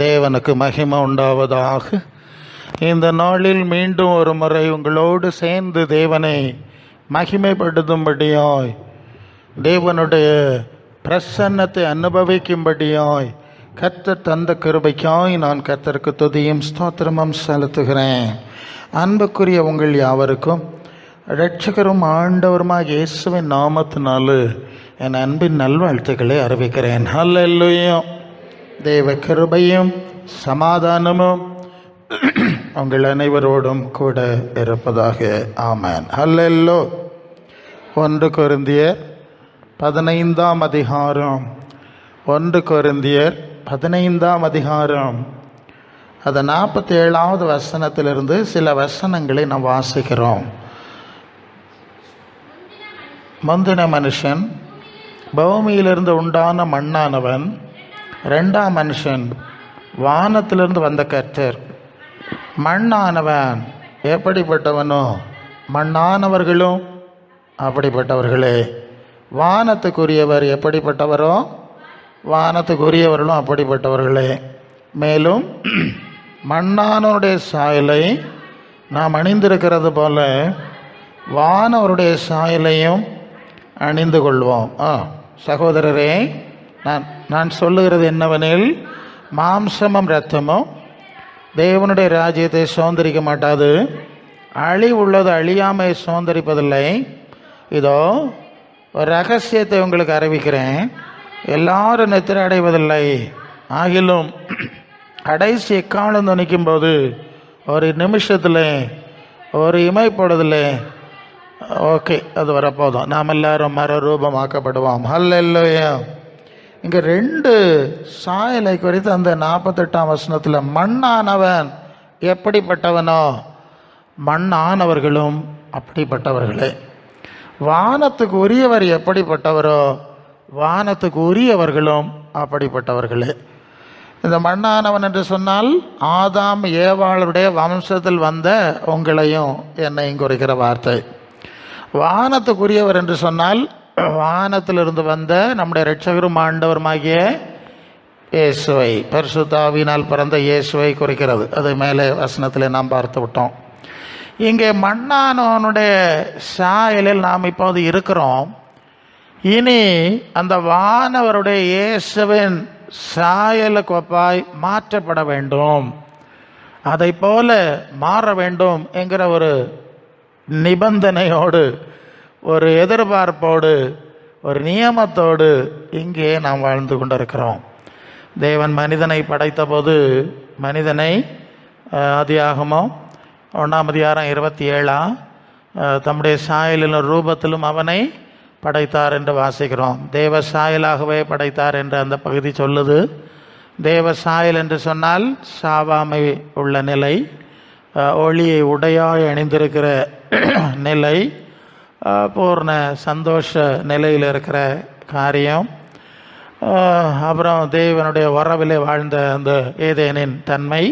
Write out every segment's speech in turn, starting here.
தேவனுக்கு மகிமை உண்டாவதாக. இந்த நாளில் மீண்டும் ஒரு முறை உங்களோடு சேர்ந்து தேவனை மகிமைப்படுத்தும்படியாய், தேவனுடைய பிரசன்னத்தை அனுபவிக்கும்படியாய் கர்த்தர் தந்த கிருபைக்காய் நான் கர்த்தருக்கு துதியும் ஸ்தோத்திரமும் செலுத்துகிறேன். அன்புக்குரிய உங்கள் யாவருக்கும் இரட்சகரும் ஆண்டவருமாக இயேசுவின் நாமத்தினால என் அன்பின் நல்வாழ்த்துக்களை அறிவிக்கிறேன். ஹல்லேலூயா. தேவ கிருபையும் சமாதானமும் உங்கள் அனைவரோடும் கூட இருப்பதாக. ஆமென். ஹல்லேலூயா. 1 கொரிந்தியர் 15ஆம் அதிகாரம் 1 கொரிந்தியர் 15ஆம் அதிகாரம் அது 47வது வசனத்திலிருந்து சில வசனங்களை நாம் வாசிக்கிறோம். முந்தின மனுஷன் பூமியிலிருந்து உண்டான மண்ணானவன், 2ஆம் மனுஷன் வானத்திலிருந்து வந்த கர்த்தர். மண்ணானவன் எப்படிப்பட்டவனோ மண்ணானவர்களும் அப்படிப்பட்டவர்களே. வானத்துக்குரியவர் எப்படிப்பட்டவரோ வானத்துக்குரியவர்களும் அப்படிப்பட்டவர்களே. மேலும் மண்ணானவருடைய சாயலை நாம் அணிந்திருக்கிறது போல வானவருடைய சாயலையும் அணிந்து கொள்வோம். சகோதரரே, நான் சொல்லுகிறது என்னவெனில், மாம்சமும் இரத்தமும் தேவனுடைய ராஜ்யத்தை சுதந்திரிக்க மாட்டாது. அழிவுள்ளது அழியாமை சுதந்திரிப்பதில்லை. இதோ ஒரு ரகசியத்தை உங்களுக்கு அறிவிக்கிறேன். எல்லாரும் நித்திரை அடைவதில்லை. ஆகிலும் கடைசி எக்காலம் துணிக்கும் போது ஒரு நிமிஷத்தில் ஒரு இமைப்படுதில் ஓகே அது வரப்போதும் நாம் எல்லாரும் மறுரூபமாக்கப்படுவோம். ஹல்லேலூயா. இங்கே 2 சாயலை குறித்து அந்த 48ஆம் வசனத்தில் மண்ணானவன் எப்படிப்பட்டவனோ மண்ணானவர்களும் அப்படிப்பட்டவர்களே. வானத்துக்கு உரியவர் எப்படிப்பட்டவரோ வானத்துக்கு உரியவர்களும் அப்படிப்பட்டவர்களே. இந்த மண்ணானவன் என்று சொன்னால் ஆதாம் ஏவாளுடைய வம்சத்தில் வந்த உங்களையும் என்னையும் குறிக்கிற வார்த்தை. வானத்துக்குரியவர் என்று சொன்னால் வானத்திலிருந்து வந்த நம்முடைய இரட்சகரும் ஆண்டவருமாகிய இயேசுவை, பரிசுத்த ஆவியினால் பிறந்த இயேசுவை குறிக்கிறது. அது மேலே வசனத்தில் நாம் பார்த்து விட்டோம். இங்கே மண்ணானவனுடைய சாயலில் நாம் இப்போது இருக்கிறோம். இனி அந்த வானவருடைய இயேசுவின் சாயலுக்கு ஒப்பாய் மாற்றப்பட வேண்டும். அதை போல மாற வேண்டும் என்கிற ஒரு நிபந்தனையோடு, ஒரு எதிர்பார்ப்போடு, ஒரு நியமத்தோடு இங்கே நாம் வாழ்ந்து கொண்டிருக்கிறோம். தேவன் மனிதனை படைத்த போது மனிதனை ஆதியாகமம் 1ஆம் அதிகாரம் 27 தம்முடைய சாயலிலும் ரூபத்திலும் அவனை படைத்தார் என்று வாசிக்கிறோம். தேவ சாயலாகவே படைத்தார் என்று அந்த பகுதி சொல்லுது. தேவ சாயல் என்று சொன்னால் சாவாமை உள்ள நிலை, ஒளியை உடையாய் அணிந்திருக்கிற நிலை, பூர்ண சந்தோஷ நிலையில் இருக்கிற காரியம். அப்புறம் தேவனுடைய உறவிலே வாழ்ந்த அந்த ஏதேனின் தன்மை,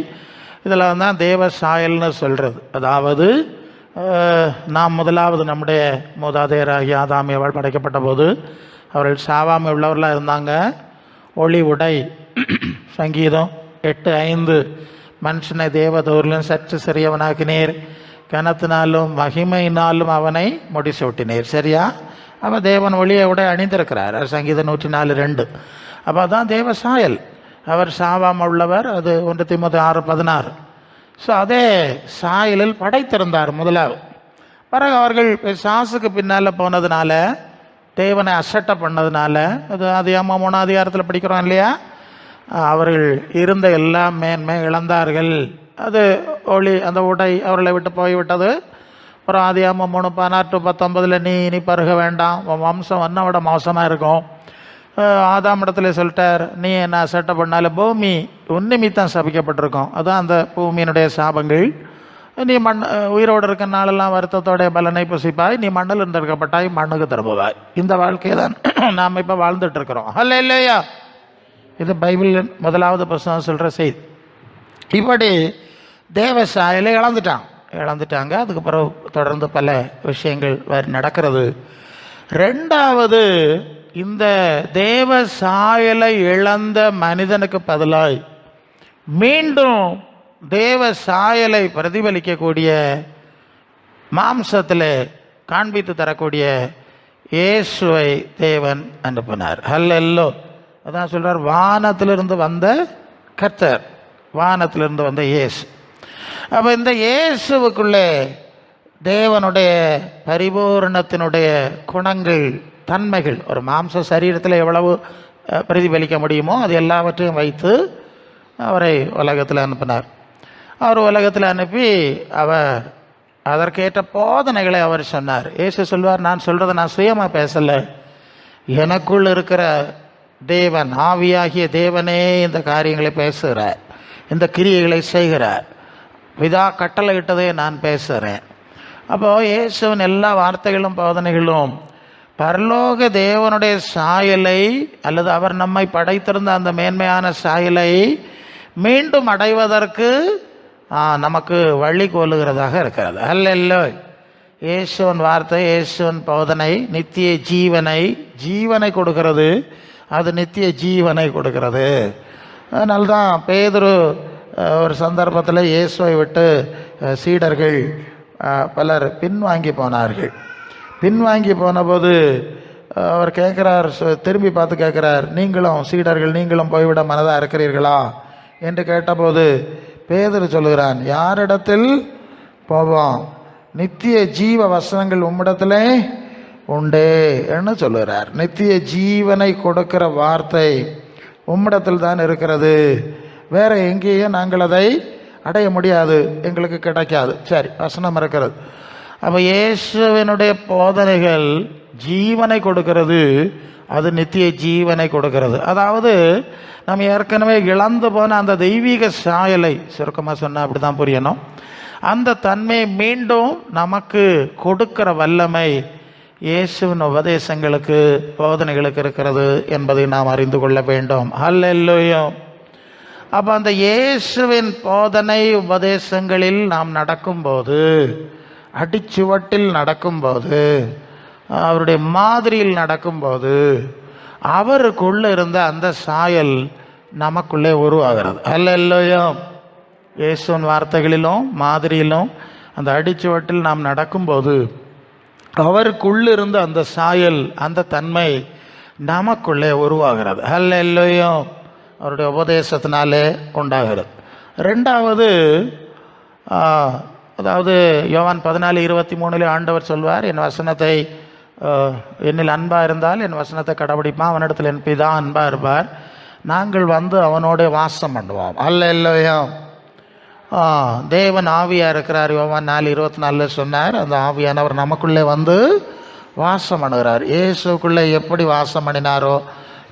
இதெல்லாம் தான் தேவ சாயல்னு சொல்கிறது. அதாவது நாம் முதலாவது நம்முடைய மூதாதையராகிய ஆதாம் ஏவாள் படைக்கப்பட்ட போது அவர்கள் சாவாமை உள்ளவர்களாக இருந்தாங்க. ஒளி உடை. சங்கீதம் 8:5 மனுஷனை தேவதூரிலும் சற்று சிறியவனாக்கினீர், கனத்தினாலும் மகிமையினாலும் அவனை முடிசூட்டினீர். சரியா? அப்போ தேவன் ஒளியை உடை அணிந்திருக்கிறார். சங்கீதம் 104:2. அப்போ அதான் தேவ சாயல். அவர் சாவாம உள்ளவர். அது 1 தீமோத்தேயு 6:16. ஸோ அதே சாயலில் படைத்திருந்தார் முதலாவது. பிறகு அவர்கள் சாசுக்கு பின்னால் போனதுனால, தேவனை அசட்டை பண்ணதுனால, அது அதிகாரம் 3ஆம் அதிகாரத்தில் படிக்கிறோம் இல்லையா, அவர்கள் இருந்த எல்லா மேன்மை இழந்தார்கள். அது ஒளி, அந்த உடை அவர்களை விட்டு போய்விட்டது. அப்புறம் ஆதியாகமம் 3:16-19 நீ பருக வேண்டாம், உன் வம்சம் என்னோட மோசமாக இருக்கும். ஆதாம் இடத்துல சொல்லிட்டார், நீ என்ன அசட்டை பண்ணாலும் பூமி உன்னிமித்தம் சபிக்கப்பட்டிருக்கும். அதுதான் அந்த பூமியினுடைய சாபங்கள். நீ உயிரோடு இருக்க நாளெல்லாம் வருத்தத்தோடைய பலனை புசிப்பாய், நீ மண்ணில் இருந்திருக்கப்பட்டாய், மண்ணுக்கு திரும்புவாய். இந்த வாழ்க்கையை தான் நாம் இப்போ வாழ்ந்துட்டு இருக்கிறோம். ஹல்லேலூயா. இது பைபிள் 1வது புத்தகம் சொல்கிற செய்தி. இப்படி தேவ சாயலை இழந்துட்டாங்க. அதுக்கு பிறகு தொடர்ந்து பல விஷயங்கள் நடக்கிறது. 2வது இந்த தேவ சாயலை இழந்த மனிதனுக்கு பதிலாய் மீண்டும் தேவ சாயலை பிரதிபலிக்கக்கூடிய மாம்சத்தில் காண்பித்து தரக்கூடிய இயேசுவை தேவன் அனுப்பினார். ஹல்லேலூயா. அதான் சொல்றார், வானத்திலிருந்து வந்த கர்த்தர், வானத்திலிருந்து வந்த இயேசு. அப்போ இந்த இயேசுவுக்குள்ளே தேவனுடைய பரிபூரணத்தினுடைய குணங்கள், தன்மைகள் ஒரு மாம்ச சரீரத்தில் எவ்வளவு பிரதிபலிக்க முடியுமோ அது எல்லாவற்றையும் வைத்து அவரை உலகத்தில் அனுப்பினார். அவர் உலகத்தில் அனுப்பி அவர் அதற்கேற்ற போதனைகளை அவர் சொன்னார். இயேசு சொல்வார், நான் சொல்கிறத நான் சுயமாக பேசலை, எனக்குள் இருக்கிற தேவன், ஆவியாகிய தேவனே இந்த காரியங்களை பேசுகிறார், இந்த கிரியைகளை செய்கிறார், பிதா கட்டளை இட்டதே நான் பேசுகிறேன். அப்போது இயேசுவின் எல்லா வார்த்தைகளும் போதனைகளும் பரலோக தேவனுடைய சாயலை அல்லது அவர் நம்மை படைத்திருந்த அந்த மேன்மையான சாயலை மீண்டும் அடைவதற்கு நமக்கு வழி கோலுகிறதாக இருக்கிறது. அல்லேலூயா. இயேசுவின் வார்த்தை, இயேசுவின் போதனை நித்திய ஜீவனை கொடுக்கிறது. அது நித்திய ஜீவனை கொடுக்கிறது. அதனால்தான் பேதுரு ஒரு சந்தர்ப்பத்தில் இயேசுவை விட்டு சீடர்கள் பலர் பின்வாங்கி போனார்கள். பின்வாங்கி போனபோது அவர் கேட்குறார், திரும்பி பார்த்து கேட்குறார், நீங்களும் சீடர்கள் நீங்களும் போய்விட மனதாக இருக்கிறீர்களா என்று கேட்டபோது பேதுரு சொல்லுகிறான், யாரிடத்தில் போவோம், நித்திய ஜீவ வசனங்கள் உம்மிடத்திலே உண்டே என்று சொல்லுகிறார். நித்திய ஜீவனை கொடுக்கிற வார்த்தை உம்மிடத்தில் தான் இருக்கிறது, வேற எங்கேயும் நாங்கள் அதை அடைய முடியாது, எங்களுக்கு கிடைக்காது. சரி, வசனம் இருக்கிறது. அப்போ இயேசுவினுடைய போதனைகள் ஜீவனை கொடுக்கிறது, அது நித்திய ஜீவனை கொடுக்கிறது. அதாவது நம்ம ஏற்கனவே இழந்து போன அந்த தெய்வீக சாயலை, சுருக்கமாக சொன்னால் அப்படி தான் புரியணும், அந்த தன்மையை மீண்டும் நமக்கு கொடுக்கிற வல்லமை இயேசுவின் உபதேசங்களுக்கு, போதனைகளுக்கு இருக்கிறது என்பதை நாம் அறிந்து கொள்ள வேண்டும். அல்லேலூயா. அப்போ அந்த இயேசுவின் போதனை உபதேசங்களில் நாம் நடக்கும்போது, அடிச்சுவட்டில் நடக்கும்போது, அவருடைய மாதிரியில் நடக்கும்போது, அவருக்குள்ளே இருந்த அந்த சாயல் நமக்குள்ளே உருவாகிறது. அல்லேலூயா. இயேசுவின் வார்த்தைகளிலும் மாதிரியிலும் அந்த அடிச்சுவட்டில் நாம் நடக்கும்போது அவருக்குள்ளே இருந்த அந்த சாயல், அந்த தன்மை நமக்குள்ளே உருவாகிறது. அல்லேலூயா. அவருடைய உபதேசத்தினாலே உண்டாகிறது. ரெண்டாவது, அதாவது யோவான் 14:23 ஆண்டவர் சொல்வார், என் வசனத்தை என்னில் அன்பாக இருந்தால் என் வசனத்தை கடைபிடிப்பான், அவனிடத்தில் என் பிதா அன்பாக இருப்பார், நாங்கள் வந்து அவனோட வாசம் பண்ணுவோம். அல்லேலூயா. தேவன் ஆவியாக இருக்கிறார். யோவான் 4:24 சொன்னார், அந்த ஆவியானவர் நமக்குள்ளே வந்து வாசம் பண்ணுகிறார். இயேசுக்குள்ளே எப்படி வாசம் பண்ணினாரோ,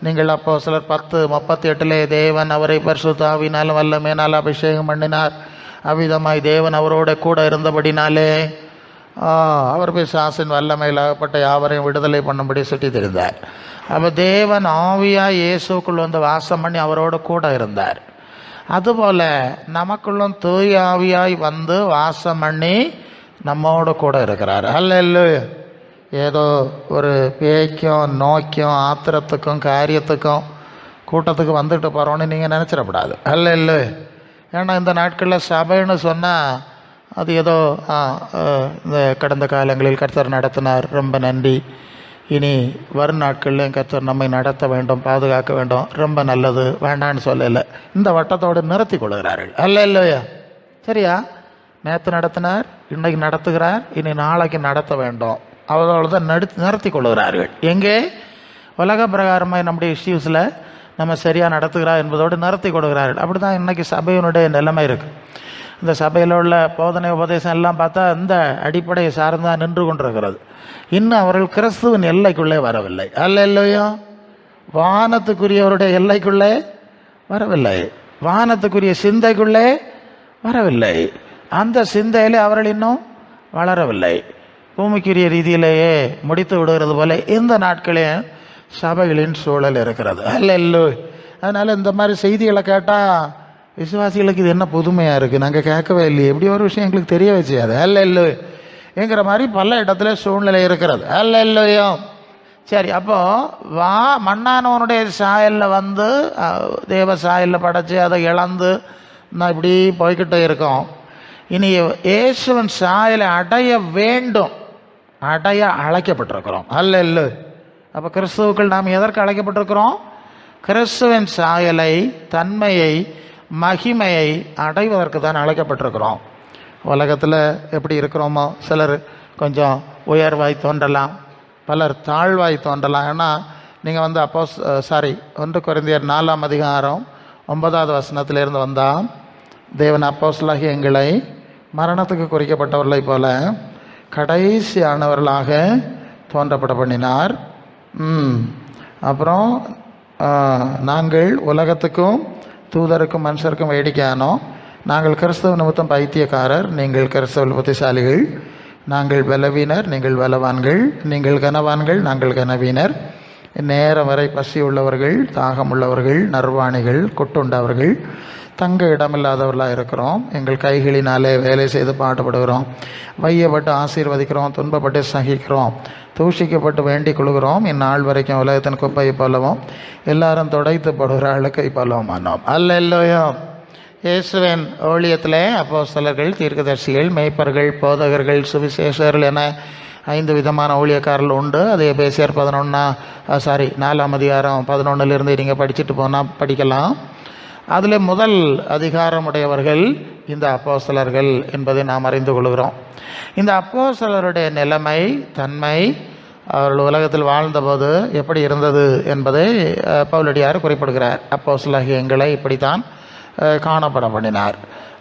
நீங்கள் அப்போஸ்தலர் 10:38 தேவன் அவரை பரிசுத்த ஆவியினாலும் வல்லமையினால் அபிஷேகம் பண்ணினார், அவ்விதமாய் தேவன் அவரோட கூட இருந்தபடினாலே அவர் பிசாசின் வல்லமையில் ஆகப்பட்ட யாவரையும் விடுதலை பண்ணும்படி சுட்டி தெரிந்தார். அப்போ தேவன் ஆவியாய் இயேசுக்குள் வந்து வாசம் பண்ணி அவரோட கூட இருந்தார். அதுபோல் நமக்குள்ளும் தூய ஆவியாய் வந்து வாசம் பண்ணி நம்மோட கூட இருக்கிறார். அல்லேலூயா. ஏதோ ஒரு பேய்க்கும் நோய்க்கும் ஆத்திரத்துக்கும் காரியத்துக்கும் கூட்டத்துக்கு வந்துட்டு போகிறோன்னு நீங்கள் நினச்சிடக்கூடாது. அல்லேலூயா. ஏன்னா இந்த நாட்களில் சபைன்னு சொன்னால் அது ஏதோ இந்த கடந்த காலங்களில் கர்த்தர் நடத்தினார், ரொம்ப நன்றி, இனி வரும் நாட்களில் கர்த்தர் நம்மை நடத்த வேண்டும், பாதுகாக்க வேண்டும், ரொம்ப நல்லது, வேண்டான்னு சொல்லலை, இந்த வட்டத்தோடு நிறுத்தி கொள்கிறார்கள். அல்லேலூயா. சரியா? நேற்று நடத்தினார், இன்றைக்கு நடத்துகிறார், இனி நாளைக்கு நடத்த வேண்டும், அவர்களோடு தான் நிறுத்தி கொள்கிறார்கள். எங்கே? உலக பிரகாரமாக நம்முடைய இஷ்யூஸில் நம்ம சரியாக நடத்துகிறார் என்பதோடு நிறுத்தி கொடுக்கிறார்கள். அப்படி தான் இன்றைக்கி சபையினுடைய நிலைமை இருக்குது. இந்த சபையில் உள்ள போதனை உபதேசம் எல்லாம் பார்த்தா இந்த அடிப்படையை சார்ந்தான் நின்று கொண்டிருக்கிறது. இன்னும் அவர்கள் கிறிஸ்துவின் எல்லைக்குள்ளே வரவில்லை. அல்லேலூயா. வானத்துக்குரியவருடைய எல்லைக்குள்ளே வரவில்லை, வானத்துக்குரிய சிந்தைக்குள்ளே வரவில்லை, அந்த சிந்தையிலே அவர்கள் இன்னும் வளரவில்லை. பூமிக்குரிய ரீதியிலேயே முடித்து விடுகிறது போல இந்த நாட்களே சபைகளின் சூழல் இருக்கிறது. அல்லேலூயா. அதனால் இந்த மாதிரி செய்திகளை கேட்டால் விசுவாசிகளுக்கு இது என்ன புதுமையாக இருக்குது, நாங்கள் கேட்கவே இல்லையே, எப்படி ஒரு விஷயம் எங்களுக்கு தெரிய வச்சியாது. அல்லேலூயா என்கிற மாதிரி பல இடத்துல சூழ்நிலை இருக்கிறது. அல்லேலூயா. சரி, அப்போது மண்ணானவனுடைய சாயலில் வந்து தேவ சாயலில் படைச்சி அதை இழந்து நான் இப்படி போய்கிட்டே இருக்கோம். இனி இயேசுவின் சாயலை அடைய வேண்டும், அடைய அழைக்கப்பட்டிருக்கிறோம். அல்ல, அப்போ கிறிஸ்துவுக்குள் நாம் எதற்கு அழைக்கப்பட்டிருக்கிறோம்? கிறிஸ்துவின் சாயலை, தன்மையை, மகிமையை அடைவதற்கு தான் அழைக்கப்பட்டிருக்கிறோம். உலகத்தில் எப்படி இருக்கிறோமோ, சிலர் கொஞ்சம் உயர்வாய் தோன்றலாம், பலர் தாழ்வாய் தோன்றலாம். ஏன்னா நீங்கள் வந்து 1 கொரிந்தியர் 4ஆம் அதிகாரம் 9வது வசனத்திலிருந்து வந்தால், தேவன் அப்போஸ்தலராகிய எங்களை மரணத்துக்கு குறிக்கப்பட்டவர்களைப் போல கடைசியானவர்களாக தோன்றப்பட பண்ணினார். அப்புறம் நாங்கள் உலகத்துக்கும் தூதருக்கும் மனுஷருக்கும் வேடிக்கையானோம். நாங்கள் கிறிஸ்தவ நிமித்தம் பைத்தியக்காரர், நீங்கள் கிறிஸ்தவ புத்திசாலிகள். நாங்கள் பலவீனர், நீங்கள் பலவான்கள். நீங்கள் கனவான்கள், நாங்கள் கனவீனர். நேரம் வரை பசி உள்ளவர்கள், தாகம் உள்ளவர்கள், நர்வாணிகள், கொட்டுண்டவர்கள், தங்க இடமில்லாதவர்களாக இருக்கிறோம். எங்கள் கைகளினாலே வேலை செய்து பாடுபடுகிறோம், வையப்பட்டு ஆசீர்வதிக்கிறோம், துன்பப்பட்டு சகிக்கிறோம், தூஷிக்கப்பட்டு வேண்டிக் கொள்கிறோம். இந்நாள் வரைக்கும் உலகத்தின் குப்பையை போலவும் எல்லாரும் துடைத்து போடுகிற அழுக்கை போலவும் ஆனோம். அல்லேலூயா. இயேசுவின் ஊழியத்திலே அப்போஸ்தலர்கள், தீர்க்கதரிசிகள், மேய்ப்பர்கள், போதகர்கள், சுவிசேஷர்கள் என 5 விதமான ஊழியக்காரர்கள் உண்டு. அது எபேசியர் 4ஆம் அதிகாரம் 11லிருந்து நீங்கள் படிச்சுட்டு போனால் படிக்கலாம். அதில் முதல் அதிகாரமுடையவர்கள் இந்த அப்போஸ்தலர்கள் என்பதை நாம் அறிந்து கொள்கிறோம். இந்த அப்போஸ்தலருடைய நிலைமை, தன்மை, அவர்கள் உலகத்தில் வாழ்ந்தபோது எப்படி இருந்தது என்பதை பவுலடியார் குறிப்பிடுகிறார். அப்போஸ்தலராகிய எங்களை இப்படித்தான் காணப்பட பண்ணினார்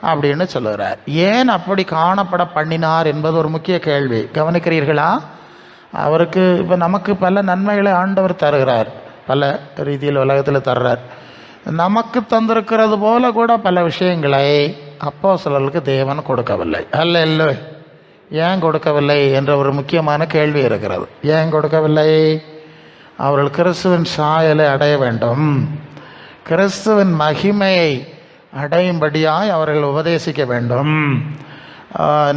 அப்படின்னு சொல்லுகிறார். ஏன் அப்படி காணப்பட பண்ணினார் என்பது ஒரு முக்கிய கேள்வி. கவனிக்கிறீர்களா? அவருக்கு இப்போ நமக்கு பல நன்மைகளை ஆண்டவர் தருகிறார், பல ரீதியில் உலகத்தில் தர்றார். நமக்கு தந்திருக்கிறது போல கூட பல விஷயங்களை அப்போஸ்தலர்களுக்கு தேவன் கொடுக்கவில்லை. அல்ல, ஏன் கொடுக்கவில்லை என்ற ஒரு முக்கியமான கேள்வி இருக்கிறது. ஏன் கொடுக்கவில்லை? அவர்கள் கிறிஸ்துவின் சாயலை அடைய வேண்டும், கிறிஸ்துவின் மகிமையை அடையும்படியாய் அவர்கள் உபதேசிக்க வேண்டும்,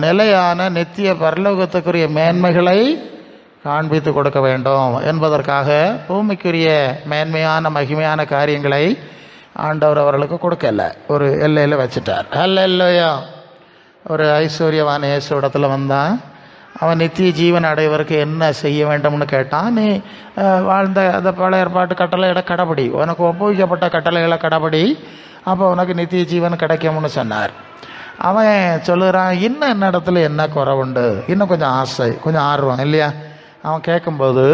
நிலையான நித்திய பரலோகத்துக்குரிய மேன்மைகளை காண்பித்து கொடுக்க வேண்டும் என்பதற்காக பூமிக்குரிய மேன்மையான மகிமையான காரியங்களை ஆண்டவர் அவர்களுக்கு கொடுக்கல, ஒரு எல்லையில் வச்சுட்டார். அல்லேலூயா. ஒரு ஐஸ்வர்யவான் இயேசு இடத்துல வந்தான். அவன் நித்திய ஜீவன் அடைவதற்கு என்ன செய்ய வேண்டும்னு கேட்டான். நீ வாழ்ந்த அந்த பழைய ஏற்பாட்டு கட்டளைகளை கடைபிடி, உனக்கு ஒப்புவிக்கப்பட்ட கட்டளைகளை கடைபிடி, அப்போ உனக்கு நித்திய ஜீவன் கிடைக்கும்னு சொன்னார். அவன் சொல்லுறான், இன்னும் என்ன இடத்துல என்ன குறை உண்டு, இன்னும் கொஞ்சம் ஆசை, கொஞ்சம் ஆர்வம் இல்லையா? அவன் கேட்கும்போது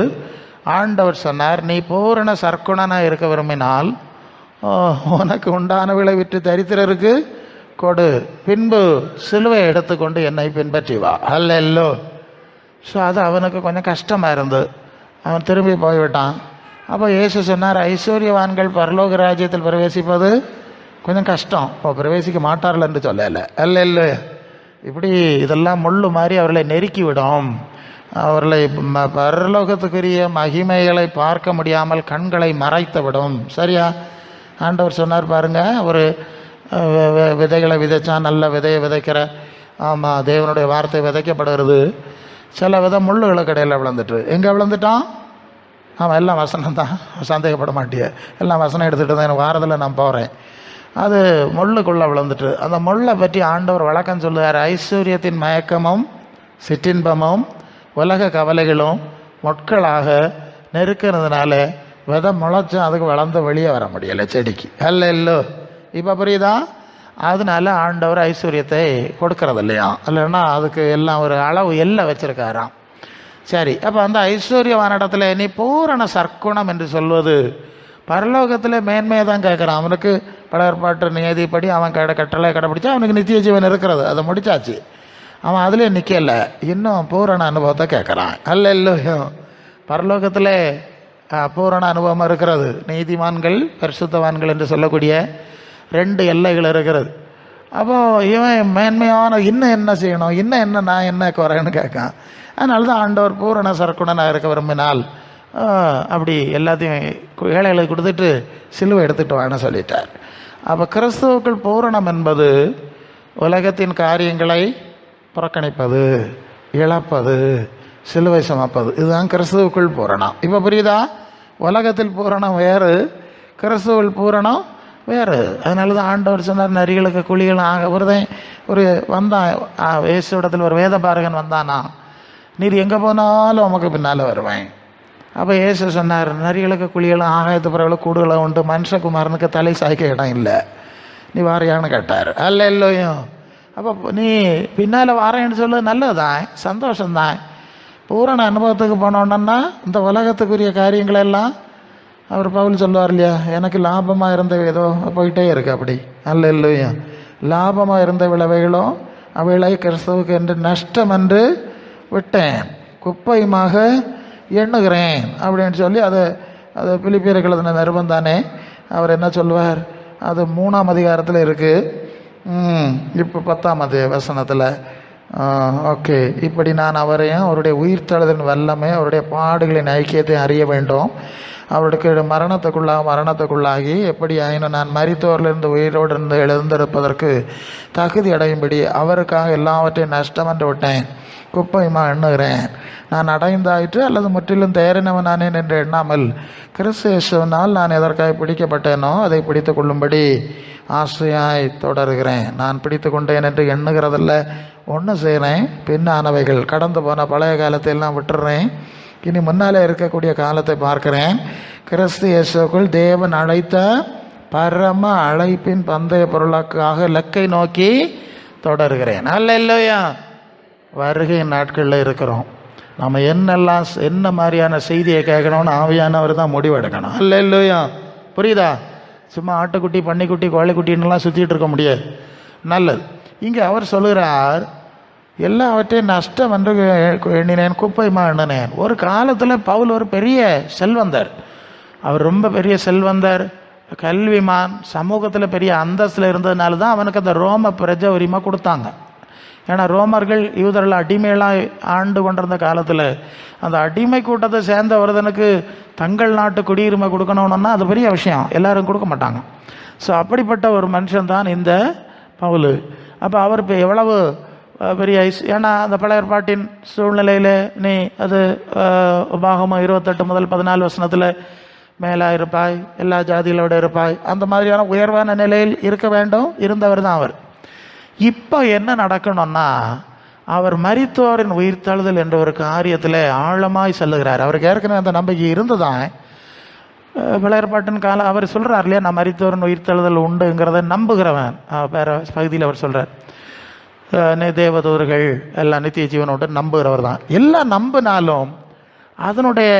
ஆண்டவர் சொன்னார், நீ பூரண சற்குணனாக இருக்க விரும்பினால் உனக்கு உண்டானவளை விட்டு தரித்திரருக்கு கொடு, பின்பு சிலுவை எடுத்துக்கொண்டு என்னை பின்பற்றி வா. அல்ல. ஸோ அது அவனுக்கு கொஞ்சம் கஷ்டமாக இருந்து அவன் திரும்பி போய்விட்டான். அப்போ இயேசு சொன்னார், ஐஸ்வர்யவான்கள் பரலோக ராஜ்யத்தில் பிரவேசிப்பது கொஞ்சம் கஷ்டம், இப்போ பிரவேசிக்க மாட்டார்கள் என்று சொல்லலை. அல்ல, இப்படி இதெல்லாம் முள்ளு மாதிரி அவர்களை நெருக்கி விடும், அவர்களை பரலோகத்துக்குரிய மகிமைகளை பார்க்க முடியாமல் கண்களை மறைத்து விடும். சரியா? ஆண்டவர் சொன்னார் பாருங்க, ஒரு விதைகளை விதைச்சா நல்ல விதையை விதைக்கிற, ஆமாம், தேவனுடைய வார்த்தை விதைக்கப்படுகிறது. சில விதை முள்ளுகளுக்கு இடையில் விழுந்துட்டு, எங்கே விழுந்துட்டான்? ஆமாம், எல்லாம் வசனம் தான், சந்தேகப்பட மாட்டிய, எல்லாம் வசனம் எடுத்துகிட்டு தான் எனக்கு வாரத்தில் நான் போகிறேன். அது முள்ளுக்குள்ளே விழுந்துட்டு, அந்த முள்ளை பற்றி ஆண்டவர் வழக்கம் சொல்லுவார், ஐஸ்வர்யத்தின் மயக்கமும் சிற்றின்பமும் உலக கவலைகளும் மொட்களாக நெருக்கிறதுனால விதை முளைச்சும் அதுக்கு வளர்ந்து வெளியே வர முடியலை செடிக்கு. அல்ல, இப்போ புரியுதா? அதனால ஆண்டவர் ஐஸ்வர்யத்தை கொடுக்கறது இல்லையா? இல்லைன்னா அதுக்கு எல்லாம் ஒரு அளவு எல்லை வச்சுருக்காராம். சரி, அப்போ அந்த ஐஸ்வர்யவான இடத்துல நீ பூரண சற்குணம் என்று சொல்வது பரலோகத்தில் மேன்மையை தான் கேட்குறான். அவனுக்கு பழையற்பாட்டு நியதிப்படி அவன் கட்டளை கடைப்பிடிச்சா அவனுக்கு நித்திய ஜீவன் இருக்கிறது, அதை முடிச்சாச்சு. அவன் அதிலே நிற்கலை, இன்னும் பூரண அனுபவத்தை கேட்குறான். அல்ல, பரலோகத்தில் பூரண அனுபவம் இருக்கிறது. நீதிமான்கள் பரிசுத்தவான்கள் என்று சொல்லக்கூடிய 2 எல்லைகள் இருக்கிறது. அப்போது இவன் மேன்மையான இன்னும் என்ன செய்யணும், இன்னும் என்ன நான் என்ன குறைன்னு கேட்கான். அதனால தான் ஆண்டவர் பூரண சற்குணனாக இருக்க விரும்பினால் அப்படி எல்லாத்தையும் ஏழைகளுக்கு கொடுத்துட்டு சிலுவை எடுத்துகிட்டு வான்னு சொல்லிட்டார். அப்போ கிறிஸ்துவுக்குள் பூரணம் என்பது உலகத்தின் காரியங்களை புறக்கணிப்பது, இழப்பது, சிலுவை சுமப்பது. இதுதான் கிறிஸ்துவுக்குள் பூரணம். இப்போ புரியுதா? உலகத்தில் பூரணம் வேறு, கிறிஸ்துவுள் பூரணம் வேறு. அதனால தான் ஆண்டவர் சொன்னார், நரிகளுக்கு குழிகள் ஒரு வந்தான் இயேசுவிடத்தில் ஒரு வேத பாரகன் வந்தானா, நீர் எங்கே போனாலும் உமக்கு பின்னால் வருவேன். அப்போ இயேசு சொன்னார், நரிகளுக்கு குழிகளும் ஆகாயத்து பறவைகளும் கூடுகளும் உண்டு, மனுஷகுமாரனுக்கு தலை சாய்க்க இடம் இல்லை, நீ வாரியான்னு கேட்டார். அல்ல இல்லையும். அப்போ நீ பின்னால் வாரேன்னு சொல்லு, நல்லதுதான், சந்தோஷம்தான். பூரண அனுபவத்துக்கு போனோன்னா இந்த உலகத்துக்குரிய காரியங்களெல்லாம் அவர் பவுல் சொல்லுவார் இல்லையா, எனக்கு லாபமாக இருந்த ஏதோ போயிட்டே இருக்கு. அப்படி அல்ல இல்லையும். லாபமாக இருந்த விளைவைகளும் அவைகளை கிறிஸ்துவுக்கு என்று நஷ்டம் என்று விட்டேன், குப்பையுமாக எண்ணுகிறேன் அப்படின்னு சொல்லி அது பிலிப்பியருக்கு எழுதின நிருபம் தானே. அவர் என்ன சொல்வார், அது 3ஆம் அதிகாரத்தில் இருக்குது. இப்போ 10ஆம் வசனத்தில் ஓகே, இப்படி நான் அவரையும் அவருடைய உயிர்த்தெழுதலின் வல்லமை அவருடைய பாடுகளின் ஐக்கியத்தை அறிய வேண்டும், அவருடைய மரணத்துக்குள்ளாகி எப்படி ஆயினும் நான் மரித்தோரிலிருந்து உயிரோடு இருந்து எழுந்திருப்பதற்கு தகுதி அடையும்படி அவருக்காக எல்லாவற்றையும் நஷ்டம் என்று விட்டேன், குப்பையுமா எண்ணுகிறேன். நான் அடைந்தாயிற்று அல்லது முற்றிலும் தேறினவன் நானேன் என்று எண்ணாமல் கிறிஸ்து இயேசுவினால் நான் எதற்காக பிடிக்கப்பட்டேனோ அதை பிடித்து கொள்ளும்படி ஆசையாய் தொடர்கிறேன். நான் பிடித்து கொண்டேன் என்று எண்ணுகிறதில்ல, ஒன்று செய்கிறேன், பின்னானவைகள் கடந்து போன பழைய காலத்தை எல்லாம் விட்டுறேன், இனி முன்னாலே இருக்கக்கூடிய காலத்தை பார்க்கிறேன். கிறிஸ்து இயேசுக்குள் தேவன் அழைத்த பரம அழைப்பின் பந்தய பொருளுக்காக இலக்கை நோக்கி தொடர்கிறேன். அல்ல இல்லையா? வருகை நாட்களில் இருக்கிறோம். நம்ம என்ன மாதிரியான செய்தியை கேட்கணும்னு ஆவியானவர் தான் முடிவெடுக்கணும். அல்ல இல்லையா? புரியுதா? சும்மா ஆட்டுக்குட்டி பன்னிக்குட்டி கோழிக்குட்டின்னுலாம் சுற்றிட்டு இருக்க முடியாது. நல்லது. இங்கே அவர் சொல்லுகிறார், எல்லாவற்றையும் நஷ்டம் என்று எண்ணினேன், குப்பைமா எண்ணினேன். ஒரு காலத்தில் பவுல் ஒரு பெரிய செல்வந்தர், அவர் ரொம்ப பெரிய செல்வந்தர், கல்விமான், சமூகத்தில் பெரிய அந்தஸ்தில் இருந்ததுனால தான் அவனுக்கு அந்த ரோம பிரஜை உரிமை கொடுத்தாங்க. ஏன்னா ரோமர்கள் யூதர்கள் அடிமையெல்லாம் ஆண்டு கொண்டிருந்த காலத்தில் அந்த அடிமை கூட்டத்தை சேர்ந்த ஒருத்தனுக்கு தங்கள் நாட்டு குடியுரிமை கொடுக்கணும்னா அது பெரிய விஷயம், எல்லாரும் கொடுக்க மாட்டாங்க. ஸோ அப்படிப்பட்ட ஒரு மனுஷன் தான் இந்த பவுல். அப்போ அவர் இப்போ எவ்வளவு பெரிய ஏன்னா அந்த பழைய ஏற்பாட்டின் சூழ்நிலையில் நீ அது உபாகமம் 28 முதல் 14 வசனத்தில் மேலாக இருப்பாய், எல்லா ஜாதிகளோடு இருப்பாய், அந்த மாதிரியான உயர்வான நிலையில் இருக்க வேண்டும், இருந்தவர் தான் அவர். இப்போ என்ன நடக்கணும்னா, அவர் மரித்தோரின் உயிர்த்தெழுதல் என்ற ஒரு காரியத்தில் ஆழமாய் செல்லுகிறார். அவருக்கு ஏற்கனவே அந்த நம்பிக்கை இருந்துதான். பழைய ஏற்பாட்டின் காலம் அவர் சொல்கிறார் இல்லையா, நான் மரித்தோரின் உயிர்த்தெழுதல் உண்டுங்கிறத நம்புகிறவன். வேறு பகுதியில் அவர் சொல்கிறார், தேவதூர்கள் எல்லாம் நித்திய ஜீவனோடு நம்புகிறவர் தான். எல்லாம் நம்பினாலும் அதனுடைய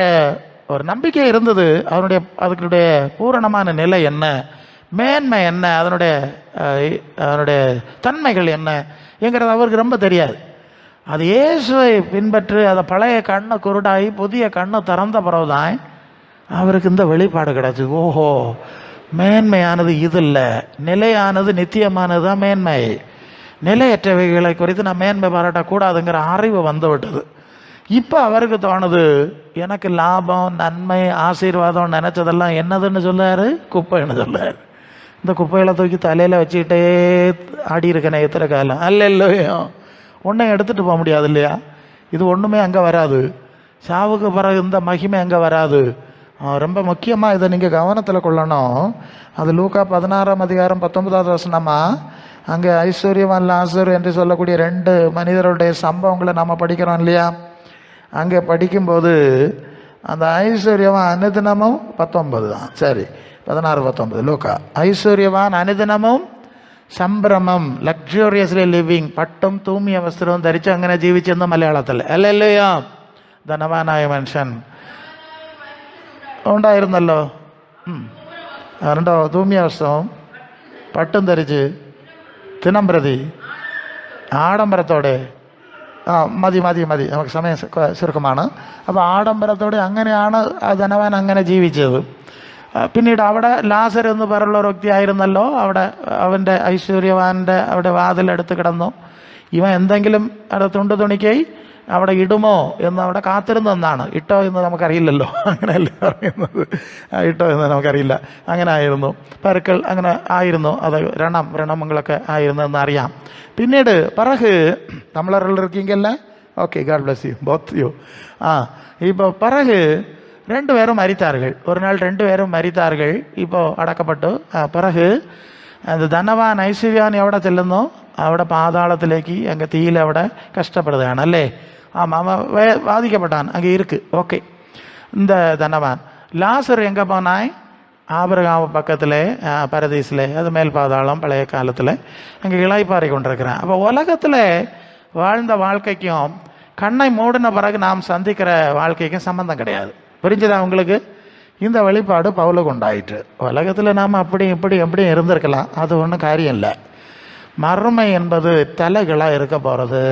ஒரு நம்பிக்கை இருந்தது, அதனுடைய பூரணமான நிலை என்ன, மேன்மை என்ன, அதனுடைய தன்மைகள் என்னங்கிறது அவருக்கு ரொம்ப தெரியாது. அது இயேசுவை பின்பற்றி அதை பழைய கண்ணை குருடாகி புதிய கண்ணை திறந்த பிறகுதான் அவருக்கு இந்த வெளிப்பாடு கிடச்சிது. ஓஹோ, மேன்மையானது இது இல்லை, நிலையானது நித்தியமானது தான் மேன்மை, நிலையற்றவைகளை குறித்து நான் மேன்மை பாராட்டக்கூடாதுங்கிற அறிவு வந்து விட்டது. இப்போ அவருக்கு தோணுது, எனக்கு லாபம் நன்மை ஆசீர்வாதம் நினச்சதெல்லாம் என்னதுன்னு சொல்லாரு, குப்பைன்னு சொல்லாரு. இந்த குப்பைகளை தூக்கி தலையில் வச்சுக்கிட்டே ஆடி இருக்கனே எத்தனை காலம். அல்ல இல்லையோ, ஒன்றும் எடுத்துகிட்டு போக முடியாது இல்லையா? இது ஒன்றுமே அங்கே வராது. சாவுக்கு பிறகு இந்த மகிமை அங்கே வராது. ரொம்ப முக்கியமாக இதை நீங்கள் கவனத்தில் கொள்ளணும். அது லூக்கா 16ஆம் அதிகாரம் 19வது வசனமா, அங்கே ஐஸ்வர்யவான் லாசர் என்று சொல்லக்கூடிய 2 மனிதருடைய சம்பவங்களை நம்ம படிக்கிறோம் இல்லையா? அங்கே படிக்கும்போது அந்த ஐஸ்வர்யவான் அனுதினமும் 19 தான், சரி 16-19 லூக்கா. ஐஸ்வர்யவான் அனுதினமும் சம்பிரமம், லக்ஸூரியஸ்லி லிவிங், പട്ടും തൂമിയ വസ്ത്രവും ധരിച്ച് അങ്ങനെ ജീവിച്ചെന്ന് മലയാളത്തിൽ അല്ലല്ലയോ. ധനവാനായ മനുഷ്യൻ ഉണ്ടായിരുന്നല്ലോ, അതുകൊണ്ടോ തൂമിയ വസ്ത്രവും പട്ടും ധരിച്ച് ദിനം പ്രതി ആഡംബരത്തോടെ, മതി നമുക്ക് സമയം ചുരുക്കമാണ്. അപ്പോൾ ആഡംബരത്തോടെ അങ്ങനെയാണ് ആ ധനവാൻ അങ്ങനെ ജീവിച്ചത്. പിന്നീട് അവിടെ ലാസർ എന്ന് പറയുള്ള ഒരു വ്യക്തി ആയിരുന്നല്ലോ, അവിടെ അവൻ്റെ ഐശ്വര്യവാൻ്റെ അവിടെ വാതിലെടുത്ത് കിടന്നു. ഇവൻ എന്തെങ്കിലും അവിടെ തുണിക്കായി അവിടെ ഇടുമോ എന്ന് അവിടെ കാത്തിരുന്നെന്നാണ്. ഇട്ടോ എന്ന് നമുക്കറിയില്ലല്ലോ, അങ്ങനെയല്ലേ പറയുന്നത്, ഇട്ടോ എന്ന് നമുക്കറിയില്ല. അങ്ങനെ ആയിരുന്നു, പരുക്കൾ അങ്ങനെ ആയിരുന്നു, അത് വ്രണങ്ങളൊക്കെ ആയിരുന്നു എന്നറിയാം. പിന്നീട് പിറகு தமிழர்கள் இருக்கீங்கல்ல, okay, god bless you both you. இப்போ பிறகு 2 பேரும் மரித்தார்கள். ஒரு நாள் 2 பேரும் மரித்தார்கள். ഇപ്പോൾ അടക്കപ്പെട്ടു. പിറகு അത് ധനവാൻ ഐശ്വര്യാൻ എവിടെ ചെല്ലുന്നു? അവിടെ പാതാളത്തിലേക്ക് അങ്ങ് തീയിൽ അവിടെ കഷ്ടപ്പെടുകയാണ് അല്ലേ? அவன் பாதிக்கப்பட்டான், அங்கே இருக்கு. ஓகே, இந்த தனவான் லாசர் எங்கே போனாய்? ஆபிரகாம் பக்கத்தில் பரதீஸில், அது மேல் பாதாளம் பழைய காலத்தில் அங்கே இளைப்பாறை கொண்டிருக்கிறேன். அப்போ உலகத்தில் வாழ்ந்த வாழ்க்கைக்கும் கண்ணை மூடின பிறகு நாம் சந்திக்கிற வாழ்க்கைக்கும் சம்பந்தம் கிடையாது. புரிஞ்சதா உங்களுக்கு? இந்த வெளிப்பாடு பவுலுக்கு உண்டாயிற்று. உலகத்தில் நாம் அப்படி இப்படி எப்படியும் இருந்திருக்கலாம், அது ஒன்றும் காரியம் இல்லை. மறுமை என்பது தலைகளாக இருக்க போகிறது.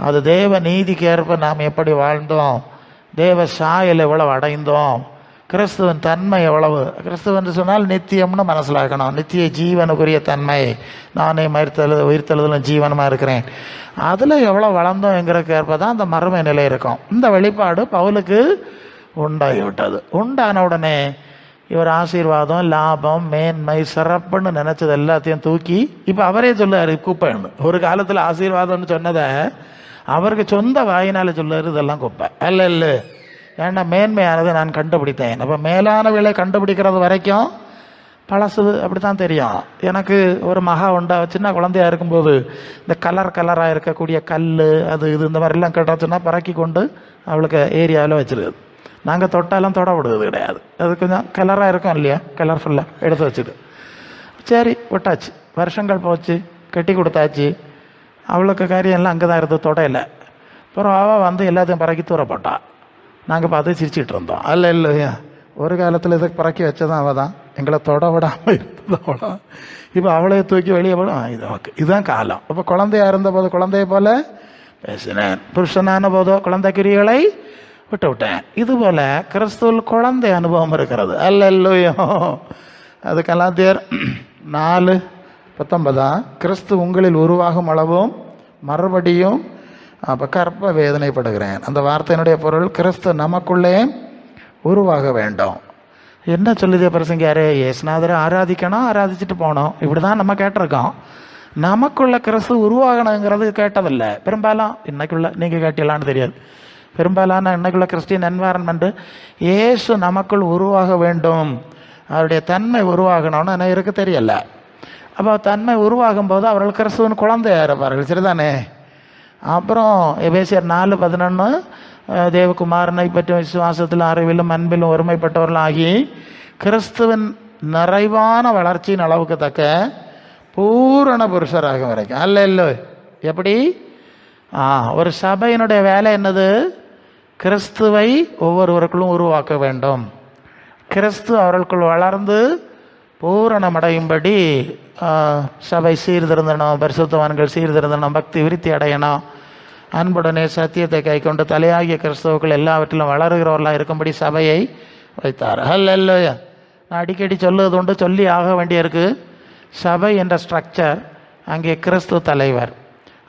அது தேவ நீதிக்கு ஏற்ப நாம் எப்படி வாழ்ந்தோம், தேவ சாயல் எவ்வளவு அடைந்தோம், கிறிஸ்துவன் தன்மை எவ்வளவு. கிறிஸ்துவன் சொன்னால் நித்தியம்னு மனசிலாக்கணும். நித்திய ஜீவனுக்குரிய தன்மை, நானே உயிர்த்தெழுதலும் ஜீவனமாக இருக்கிறேன், அதில் எவ்வளோ வளர்ந்தோங்கிறதுக்கு ஏற்ப தான் அந்த மறுமை நிலை இருக்கும். இந்த வெளிப்பாடு பவுலுக்கு உண்டாகிவிட்டது. உண்டான உடனே இவர் ஆசீர்வாதம், லாபம், மேன்மை, சிறப்புன்னு நினச்சது எல்லாத்தையும் தூக்கி இப்போ அவரே சொல்லுவார் குப்பைன்னு. ஒரு காலத்தில் ஆசீர்வாதம்னு சொன்னதை அவருக்கு சொந்த வாயினால் சொல்லுவார் இதெல்லாம் குப்பை அல்ல இல்லை. ஏன்னா மேன்மையானது நான் கண்டுபிடித்தேன். அப்போ மேலானவளை கண்டுபிடிக்கிறது வரைக்கும் பழசு அப்படி தான் தெரியும். எனக்கு ஒரு மகா உண்டா, சின்ன குழந்தையாக இருக்கும்போது இந்த கலராக இருக்கக்கூடிய கல் அது இது இந்த மாதிரிலாம் கேட்டாச்சுன்னா பறக்கி கொண்டு அவளுக்கு ஏரியாவில் வச்சுருக்குது. நாங்கள் தொட்டாலும் தொட விடுவது கிடையாது. அது கொஞ்சம் கலராக இருக்கும் இல்லையா, கலர்ஃபுல்லாக எடுத்து வச்சுது. சரி விட்டாச்சு, வருஷங்கள் போச்சு, கட்டி கொடுத்தாச்சு. அவளுக்கு காரியம் எல்லாம் அங்கே தான் இருந்தது, தொடையில. அப்புறம் அவள் வந்து எல்லாத்தையும் பறக்கி தூரப்பட்டாள். நாங்கள் பார்த்து சிரிச்சிட்டு இருந்தோம். அல்ல இல்லையா, ஒரு காலத்தில் இதை பறக்கி வச்சதான் அவள் தான், எங்களை தொட விடாமல் இருந்தது அவளா. இப்போ அவளே தூக்கி வெளியே போடும். இது ஓகே, இதுதான் காலம். இப்போ குழந்தையா இருந்தபோது குழந்தைய போல பேசினேன், புருஷனான போதோ குழந்தைக்குரிகளை விட்டு விட்டேன். இதுபோல் கிறிஸ்துவில் குழந்தை அனுபவம் இருக்கிறது. அல்ல இல்லையோ. அது கலாத்தியர் 4:19 கிறிஸ்து உங்களில் உருவாகும் அளவும் மறுபடியும் அப்போ கற்ப வேதனைப்படுகிறேன். அந்த வார்த்தையினுடைய பொருள் கிறிஸ்து நமக்குள்ளே உருவாக வேண்டும். என்ன சொல்லுதே பிரசங்கியாரே? இயேசுநாதரை ஆராதிக்கணும், ஆராதிச்சுட்டு போனோம், இப்படி தான் நம்ம கேட்டிருக்கோம். நமக்குள்ள கிறிஸ்து உருவாகணுங்கிறது கேட்டதில்லை பெரும்பாலும். இன்னைக்குள்ள நீங்கள் கேட்டீங்களான்னு தெரியாது. பெரும்பாலான இன்னைக்குள்ள கிறிஸ்டியன் என்வாரன்மெண்ட்டு இயேசு நமக்குள் உருவாக வேண்டும், அவருடைய தன்மை உருவாகணும்னு எனக்கு இருக்கு தெரியல. அப்போ தன்மை உருவாகும் போது அவர்கள் கிறிஸ்துவின் குழந்தையாக இருப்பார்கள். சரிதானே? அப்புறம் எபேசியர் 4:11 தேவகுமாரனை பற்றி விசுவாசத்திலும் அறிவிலும் அன்பிலும் ஒருமைப்பட்டவர்களாகி கிறிஸ்துவின் நிறைவான வளர்ச்சியின் அளவுக்கு தக்க பூரண புருஷராக வரைக்கும். அல்ல இல்லை. எப்படி? ஒரு சபையினுடைய வேலை என்னது? கிறிஸ்துவை ஒவ்வொருவருக்குள்ளும் உருவாக்க வேண்டும். கிறிஸ்து அவர்களுக்குள் வளர்ந்து பூரணமடையும்படி சபை சீர்திருந்தணும், பரிசுத்தவான்கள் சீர்திருந்தணும், பக்தி விருத்தி அடையணும், அன்புடனே சத்தியத்தை கை கொண்டு தலையாகிய கிறிஸ்துவுக்கள் எல்லாவற்றிலும் வளருகிறவர்களாக இருக்கும்படி சபையை வைத்தார். அல்லையா, நான் அடிக்கடி சொல்லுவது உண்டு, சொல்லி ஆக வேண்டியிருக்கு. சபை என்ற ஸ்ட்ரக்சர், அங்கே கிறிஸ்து தலைவர்.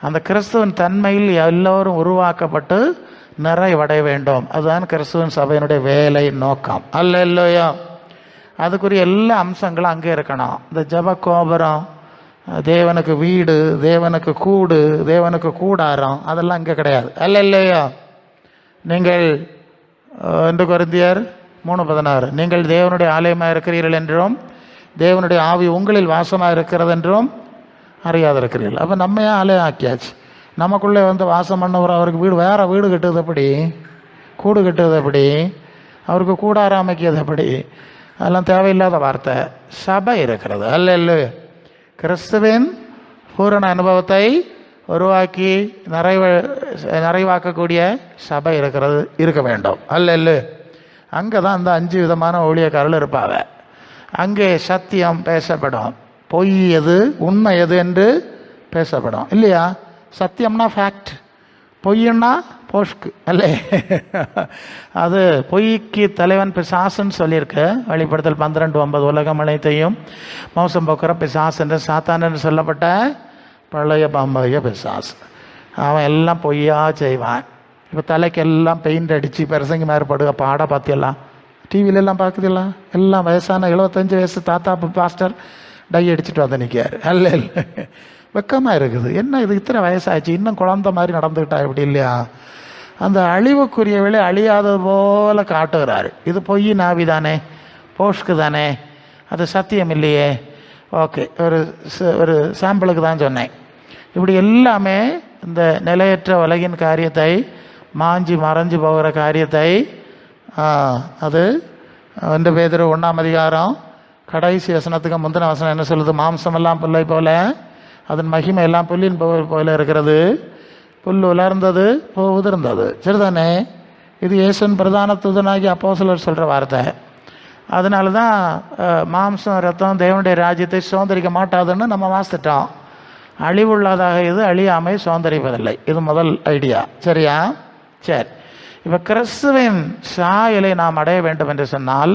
அந்த கிறிஸ்துவின் தன்மையில் எல்லோரும் உருவாக்கப்பட்டு நிறைவடைய வேண்டும். அதுதான் கிறிஸ்துவின் சபையினுடைய வேலை நோக்கம். அல்லையா, அதுக்குரிய எல்லா அம்சங்களும் அங்கே இருக்கணும். இந்த ஜப கோபுரம், தேவனுக்கு வீடு, தேவனுக்கு கூடு, தேவனுக்கு கூடாரம், அதெல்லாம் அங்கே கிடையாது. அல்ல இல்லையா? நீங்கள் 2 கொரிந்தியர் 3:16 நீங்கள் தேவனுடைய ஆலயமாக இருக்கிறீர்கள் என்றும் தேவனுடைய ஆவி உங்களில் வாசமாக இருக்கிறது என்றும் அறியாத இருக்கிறீர்கள். அப்போ நம்ம ஏன் ஆலயம் ஆக்கியாச்சு? நமக்குள்ளே வந்து வாசம் பண்ணவர் அவருக்கு வீடு, வேறு வீடு கட்டுவது எப்படி, கூடு கட்டுவது எப்படி, அவருக்கு கூடாரம் அமைக்கிறது எப்படி, அதெல்லாம் தேவையில்லாத வார்த்தை. சபை இருக்கிறது. அல்ல இல்லை, கிறிஸ்துவின் பூரண அனுபவத்தை உருவாக்கி நிறைவாக்கக்கூடிய சபை இருக்க வேண்டும். அல்ல இல்லை, அங்கே தான் அந்த 5 விதமான ஊழியக்காரர்கள் இருப்பாங்க. அங்கே சத்தியம் பேசப்படும், பொய் எது உண்மை எது என்று பேசப்படும். இல்லையா? சத்தியம்னா ஃபேக்ட், பொய்ன்னா போஷ்க்கு. அல்லே, அது பொய்க்கு தலைவன் பிசாசுன்னு சொல்லியிருக்கு. வெளிப்படுத்தல் 12:9 உலகம் அனைத்தையும் மோசம் போக்குற பிசாசு என்று சாத்தான் என்று சொல்லப்பட்ட பழைய பாம்பாகிய பிசாசு. அவன் எல்லாம் பொய்யா செய்வான். இப்போ தலைக்கெல்லாம் பெயிண்ட் அடித்து பிரசங்கி மாதிரி படுக பாட பார்த்தியெல்லாம் டிவிலெல்லாம் பார்க்குதில்ல. எல்லாம் வயசான 75 வயசு தாத்தா பாஸ்டர் டை அடிச்சுட்டு வந்து நிற்கார். அல்ல இல்லை, வெக்கமாக இருக்குது. என்ன இது இத்தனை வயசாச்சு இன்னும் குழந்த மாதிரி நடந்துக்கிட்டா இப்படி இல்லையா? அந்த அழிவுக்குரியவளை அழியாதது போல காட்டுகிறாரு. இது பொய் நாவி தானே, போஷ்க்கு தானே, அது சத்தியம் இல்லையே. ஓகே, ஒரு சாம்பிளுக்கு தான் சொன்னேன். இப்படி எல்லாமே இந்த நிலையற்ற உலகின் காரியத்தை, மாஞ்சி மறைஞ்சு போகிற காரியத்தை, அது 2 பேதுரு 1ஆம் அதிகாரம் கடைசி வசனத்துக்கு முந்தின வசனம் என்ன சொல்லுது? மாம்சமெல்லாம் புல்லை போல, அதன் மகிமை எல்லாம் புல்லின் போல இருக்கிறது. புல் உலர்ந்தது, பூ உதிர்ந்தது. சரிதானே? இது இயேசுவின் பிரதான தூதனாகி அப்போஸ்தலர் சொல்கிற வார்த்தை. அதனால தான் மாம்சம் ரத்தம் தேவனுடைய ராஜ்யத்தை சுதந்திரிக்க மாட்டாதுன்னு நம்ம வாசிட்டோம். அழிவுள்ளதாக இது அழியாமை சுதந்திரிப்பதில்லை. இது முதல் ஐடியா. சரியா? சரி, இப்போ கிறிஸ்துவின் சாயலை நாம் அடைய வேண்டும் என்று சொன்னால்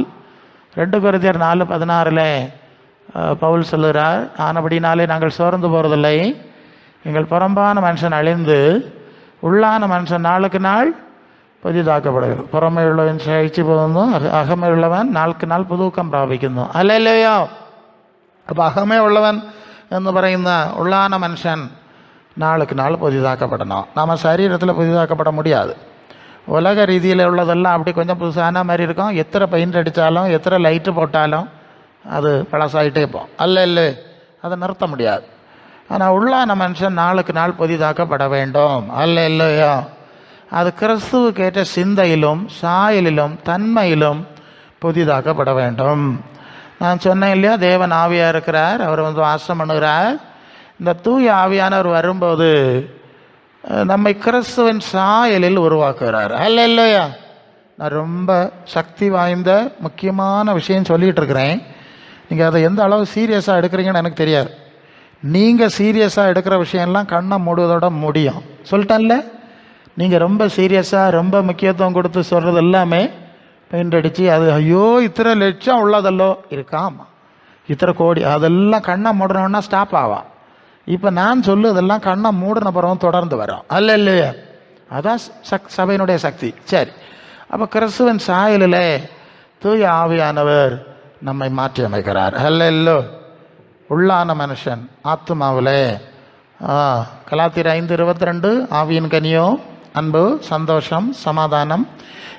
2 கொரிந்தியர் 4:16 பவுல் சொல்லுகிறார், ஆனபடினாலே நாங்கள் சோர்ந்து போகிறதில்லை, எங்கள் புறம்பான மனுஷன் அழிந்து உள்ளான மனுஷன் நாளுக்கு நாள் புதிதாக்கப்படுகிறது. പുറമേ ഉള്ളവൻ ക്ഷയിച്ചു പോകുന്നു, അകമേ ഉള്ളവൻ നാൾക്ക് നാൾ പുതുക്കം പ്രാപിക്കുന്നു. അല്ലല്ലയോ? അപ്പോൾ അകമേ ഉള്ളവൻ എന്ന് പറയുന്ന உள்ளான மனுஷன் நாளுக்கு நாள் புதிதாக்கப்படணும். நம்ம சரீரத்தில் புதிதாக்கப்பட முடியாது. உலக ரீதியில் உள்ளதெல்லாம் அப்படி கொஞ்சம் புதுசான மாதிரி இருக்கும். எத்தனை பெயிண்ட் அடித்தாலும் எத்தனை லைட்டு போட்டாலும் அது பழசாயிட்டே போகும். அல்ல இல்லை, அதை நிறுத்த முடியாது. ஆனால் உள்ளான மனுஷன் நாளுக்கு நாள் புதிதாக்கப்பட வேண்டும். அல்ல இல்லையோ? அது கிறிஸ்துவுக்கேற்ற சிந்தையிலும் சாயலிலும் தன்மையிலும் புதிதாக்கப்பட வேண்டும். நான் சொன்னேன் இல்லையா, தேவன் ஆவியாக இருக்கிறார், அவர் வாசம் பண்ணுகிறார். இந்த தூய ஆவியானவர் வரும்போது நம்மை கிறிஸ்துவின் சாயலில் உருவாக்குகிறார். அல்ல இல்லையா? நான் ரொம்ப சக்தி வாய்ந்த முக்கியமான விஷயம் சொல்லிகிட்டு இருக்கிறேன். நீங்கள் அதை எந்த அளவு சீரியஸாக எடுக்கிறீங்கன்னு எனக்கு தெரியாது. நீங்கள் சீரியஸாக எடுக்கிற விஷயம்லாம் கண்ணை மூடுவதோட முடியும். சொல்லிட்டேன்ல, நீங்கள் ரொம்ப சீரியஸாக ரொம்ப முக்கியத்துவம் கொடுத்து சொல்கிறது எல்லாமே பெயிண்ட் அடித்து அது ஐயோ இத்தனை லட்சம் உள்ளதல்லோ இருக்காமா, இத்தனை கோடி, அதெல்லாம் கண்ணை மூடணுன்னா ஸ்டாப் ஆகும். இப்போ நான் சொல்லுவதெல்லாம் கண்ணை மூடின பிறகு தொடர்ந்து வரும். அல்ல இல்லையா? அதான் சபையினுடைய சக்தி. சரி, அப்போ கிறிஸ்துவின் சாயலில் தூய ஆவியானவர் நம்மை மாற்றி அமைக்கிறார். அல்ல இல்லோ? உள்ளான மனுஷன் ஆத்துமாவில் கலாத்தியர் 5:22 ஆவியின் கனியோ அன்பு, சந்தோஷம், சமாதானம்,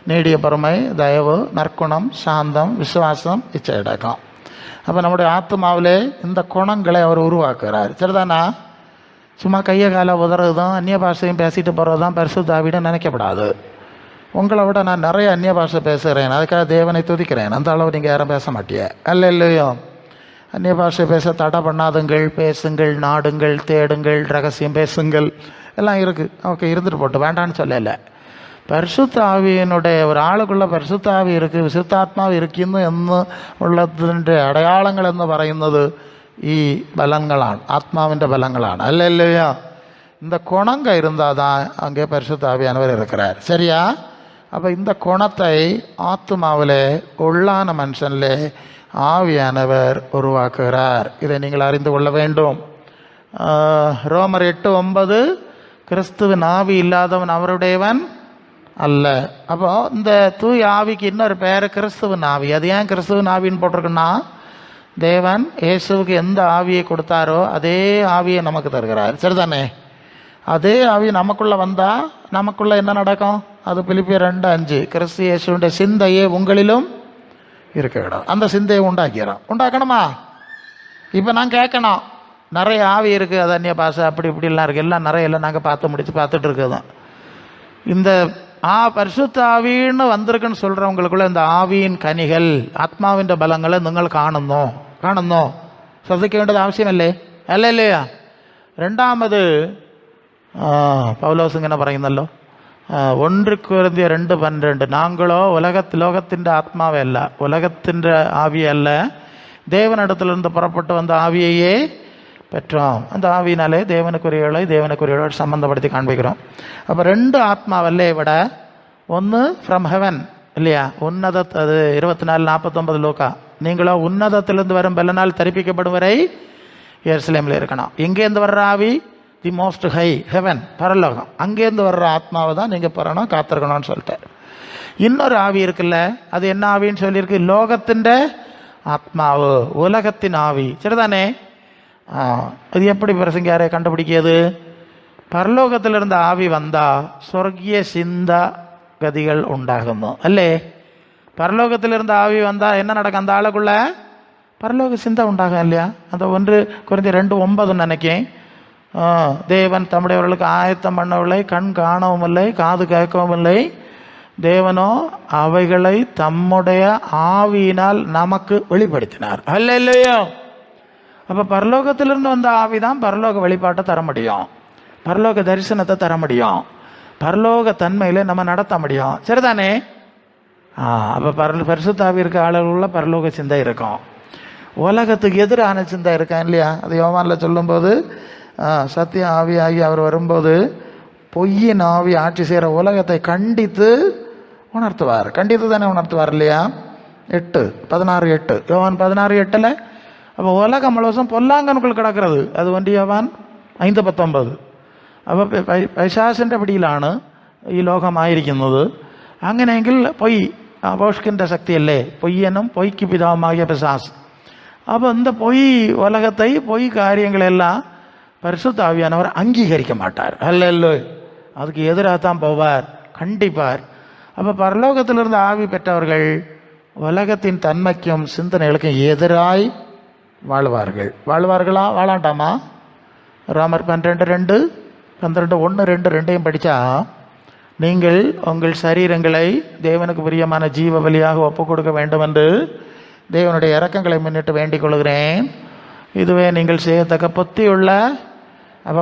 நீடிய பொறுமை, தயவு, நற்குணம், சாந்தம், விசுவாசம், இச்சையடக்கம். அப்போ நம்முடைய ஆத்மாவிலே இந்த குணங்களை அவர் உருவாக்குறார். சரிதானா? சும்மா கையை காலை உதறதும் அந்நிய பாஷையும் பேசிட்டு போகிறது தான் பரிசுத்த ஆவின்னு நினைக்கப்படாது. உங்களை விட நான் நிறைய அந்நிய பாஷை பேசுகிறேன், அதுக்காக தேவனை துதிக்கிறேன். அந்த அளவு நீங்கள் யாரும் பேச மாட்டிய. அல்ல இல்லையோ? அந்நிய பாஷை பேச தடை பண்ணாதுங்கள், பேசுங்கள், நாடுங்கள், தேடுங்கள், ரகசியம் பேசுங்கள், எல்லாம் இருக்குது. ஓகே, இருந்துட்டு போட்டு வேண்டான்னு சொல்லலை. പരിശുദ്ധ ആവിയുടെ ഒരാളുക്കുള്ള പരിശുദ്ധ ആവി ഇருக்கு, വിശുദ്ധാത്മാവ് ഇരിക്കുന്നു എന്ന് ഉള്ളതിൻ്റെ അടയാളങ്ങളെന്ന് പറയുന്നത് ഈ ബലങ്ങളാണ്, ആത്മാവിൻ്റെ ബലങ്ങളാണ്. அல்லையா? இந்த குணங்க இருந்தால் தான் அங்கே பரிசுத்த ஆவியானவர் இருக்கிறார். சரியா? அப்போ இந்த குணத்தை ஆத்மாவில் உள்ளான மனுஷனில் ஆவியானவர் உருவாக்குகிறார். இதை நீங்கள் அறிந்து கொள்ள வேண்டும். ரோமர் 8:9 கிறிஸ்துவின் ஆவி இல்லாதவன் அவருடையவன் அல்ல. அப்போ இந்த தூய் ஆவிக்கு இன்னொரு பேர் கிறிஸ்துவின் ஆவி. அது ஏன் கிறிஸ்துவின் ஆவின்னு போட்டிருக்குன்னா, தேவன் இயேசுவுக்கு எந்த ஆவியை கொடுத்தாரோ அதே ஆவியை நமக்கு தருகிறார். சரிதானே? அதே ஆவி நமக்குள்ளே வந்தால் நமக்குள்ளே என்ன நடக்கும்? அது பிலிப்பியர் 2:5 கிறிஸ்து இயேசுடைய சிந்தையே உங்களிலும் இருக்க விடும். அந்த சிந்தையை உண்டாக்கணுமா? இப்போ நான் கேட்கணும், நிறைய ஆவி இருக்குது, அது அந்நிய பாஷை அப்படி இப்படிலாம் இருக்குது, எல்லாம் நிறைய எல்லாம் நாங்கள் பார்த்துட்டு இருக்குதான். இந்த பரிசுத்த ஆவின்னு வந்திருக்குன்னு சொல்கிறவங்களுக்குள்ள இந்த ஆவியின் கனிகள், ആത്മാവിൻ്റെ ബലങ്ങളെ നിങ്ങൾ കാണുന്നോ ശ്രദ്ധിக்க വേണ്ടത് ആവശ്യമല്ലേ? അല്ല இல்லையா? രണ്ടാമത് പൗലോസ് ഇങ്ങനെ പറയുന്നല്ലോ, 1 കൊരിന്ത്യർ 2:12 നാങ്കളോ ലോകത്തിൻ്റെ ആത്മാവല്ല, உலகத்திൻ്റെ ஆவியல்ல, தேவனிடத்திலிருந்து புறப்பட்டு வந்த ஆவியையே பெற்றோம். அந்த ஆவியினாலே தேவனுக்குரியவளை சம்பந்தப்படுத்தி காண்பிக்கிறோம். அப்போ 2 ஆத்மாவல்லே விட ஒன்று ஃப்ரம் ஹெவன் இல்லையா? உன்னத, அது 24:49 லூக்கா. நீங்களோ உன்னதத்திலிருந்து வரும் பலனால் தரிப்பிக்கப்படும் வரை எருசலேமில் இருக்கணும். இங்கேருந்து வர்ற ஆவி தி மோஸ்ட் ஹை ஹெவன், பரலோகம். அங்கேருந்து வர்ற ஆத்மாவை தான் நீங்கள் பெறணும், காத்திருக்கணும்னு சொல்லிட்டார். இன்னொரு ஆவி இருக்குல்ல, அது என்ன ஆவின்னு சொல்லியிருக்கு? லோகத்திൻ്റെ ஆத்மாவு, உலகத்தின் ஆவி. சரிதானே? அது எப்படி பிரசங்கியாரே கண்டுபிடிக்கியது? பரலோகத்தில் இருந்த ஆவி வந்தால் சொர்க்கிய சிந்தா கதிகள் உண்டாகுமோ அல்லே? பரலோகத்தில் இருந்த ஆவி வந்தால் என்ன நடக்கும்? அந்த ஆளுக்குள்ள பரலோக சிந்தை உண்டாகும் இல்லையா? அந்த 1 Corinthians 2:9 நினைக்கேன். தேவன் தம்முடையவர்களுக்கு ஆயத்தம் பண்ணவில்லை, கண் காணவும் இல்லை, காது கேட்கவும் இல்லை, தேவனோ அவைகளை தம்முடைய ஆவியினால் நமக்கு வெளிப்படுத்தினார். அல்ல இல்லையோ? அப்போ பரலோகத்திலிருந்து வந்த ஆவி தான் பரலோக வெளிப்பாட்டை தர முடியும், பரலோக தரிசனத்தை தர முடியும், பரலோக தன்மையில் நம்ம நடத்த முடியும். சரிதானே? அப்போ பரிசுத்த ஆவி இருக்க ஆளுள்ள பரலோக சிந்தை இருக்கும். உலகத்துக்கு எதிரான சிந்தை இருக்கான் இல்லையா? அது யோவானில் சொல்லும்போது சத்திய ஆவி ஆகி அவர் வரும்போது பொய்யின் ஆவி ஆட்சி செய்கிற உலகத்தை கண்டித்து உணர்த்துவார். கண்டித்து தானே உணர்த்துவார் இல்லையா? 8:16 யோவான் 16:8. அப்போ உலகம் முழுவதும் பொல்லாங்கனுக்குள் கிடக்கிறது. அது വണ്ടി യോവാൻ 5:19. അപ്പോൾ പൈശാചിൻ്റെ പിടിയിലാണ് ഈ ലോകമായിരിക്കുന്നത്. അങ്ങനെയെങ്കിൽ പൊയ് അപോഷ്കിൻ്റെ ശക്തിയല്ലേ, പൊയ്യനും பொய்க்கு பிதாவாகிய பிசாசு. அப்போ இந்த பொய் உலகத்தை, பொய் காரியங்களெல்லாம் பரிசுத்த ஆவியானவர் அங்கீகரிக்க மாட்டார். அல்ல, அதுக்கு எதிராக தான் போவார், கண்டிப்பார். அப்போ பரலோகத்திலிருந்து ஆவி பெற்றவர்கள் உலகத்தின் தன்மைக்கும் சிந்தனைகளுக்கும் எதிராய் வாழ்வார்கள். வாழ்வார்களா? வாழாண்டாமா? ரோமர் 12:2, 12:1-2 படித்தா, நீங்கள் உங்கள் சரீரங்களை தேவனுக்கு பிரியமான ஜீவ பலியாக ஒப்புக் கொடுக்க வேண்டும் என்று தேவனுடைய இரக்கங்களை முன்னிட்டு வேண்டிக் கொள்கிறேன். இதுவே நீங்கள் செய்யத்தக்க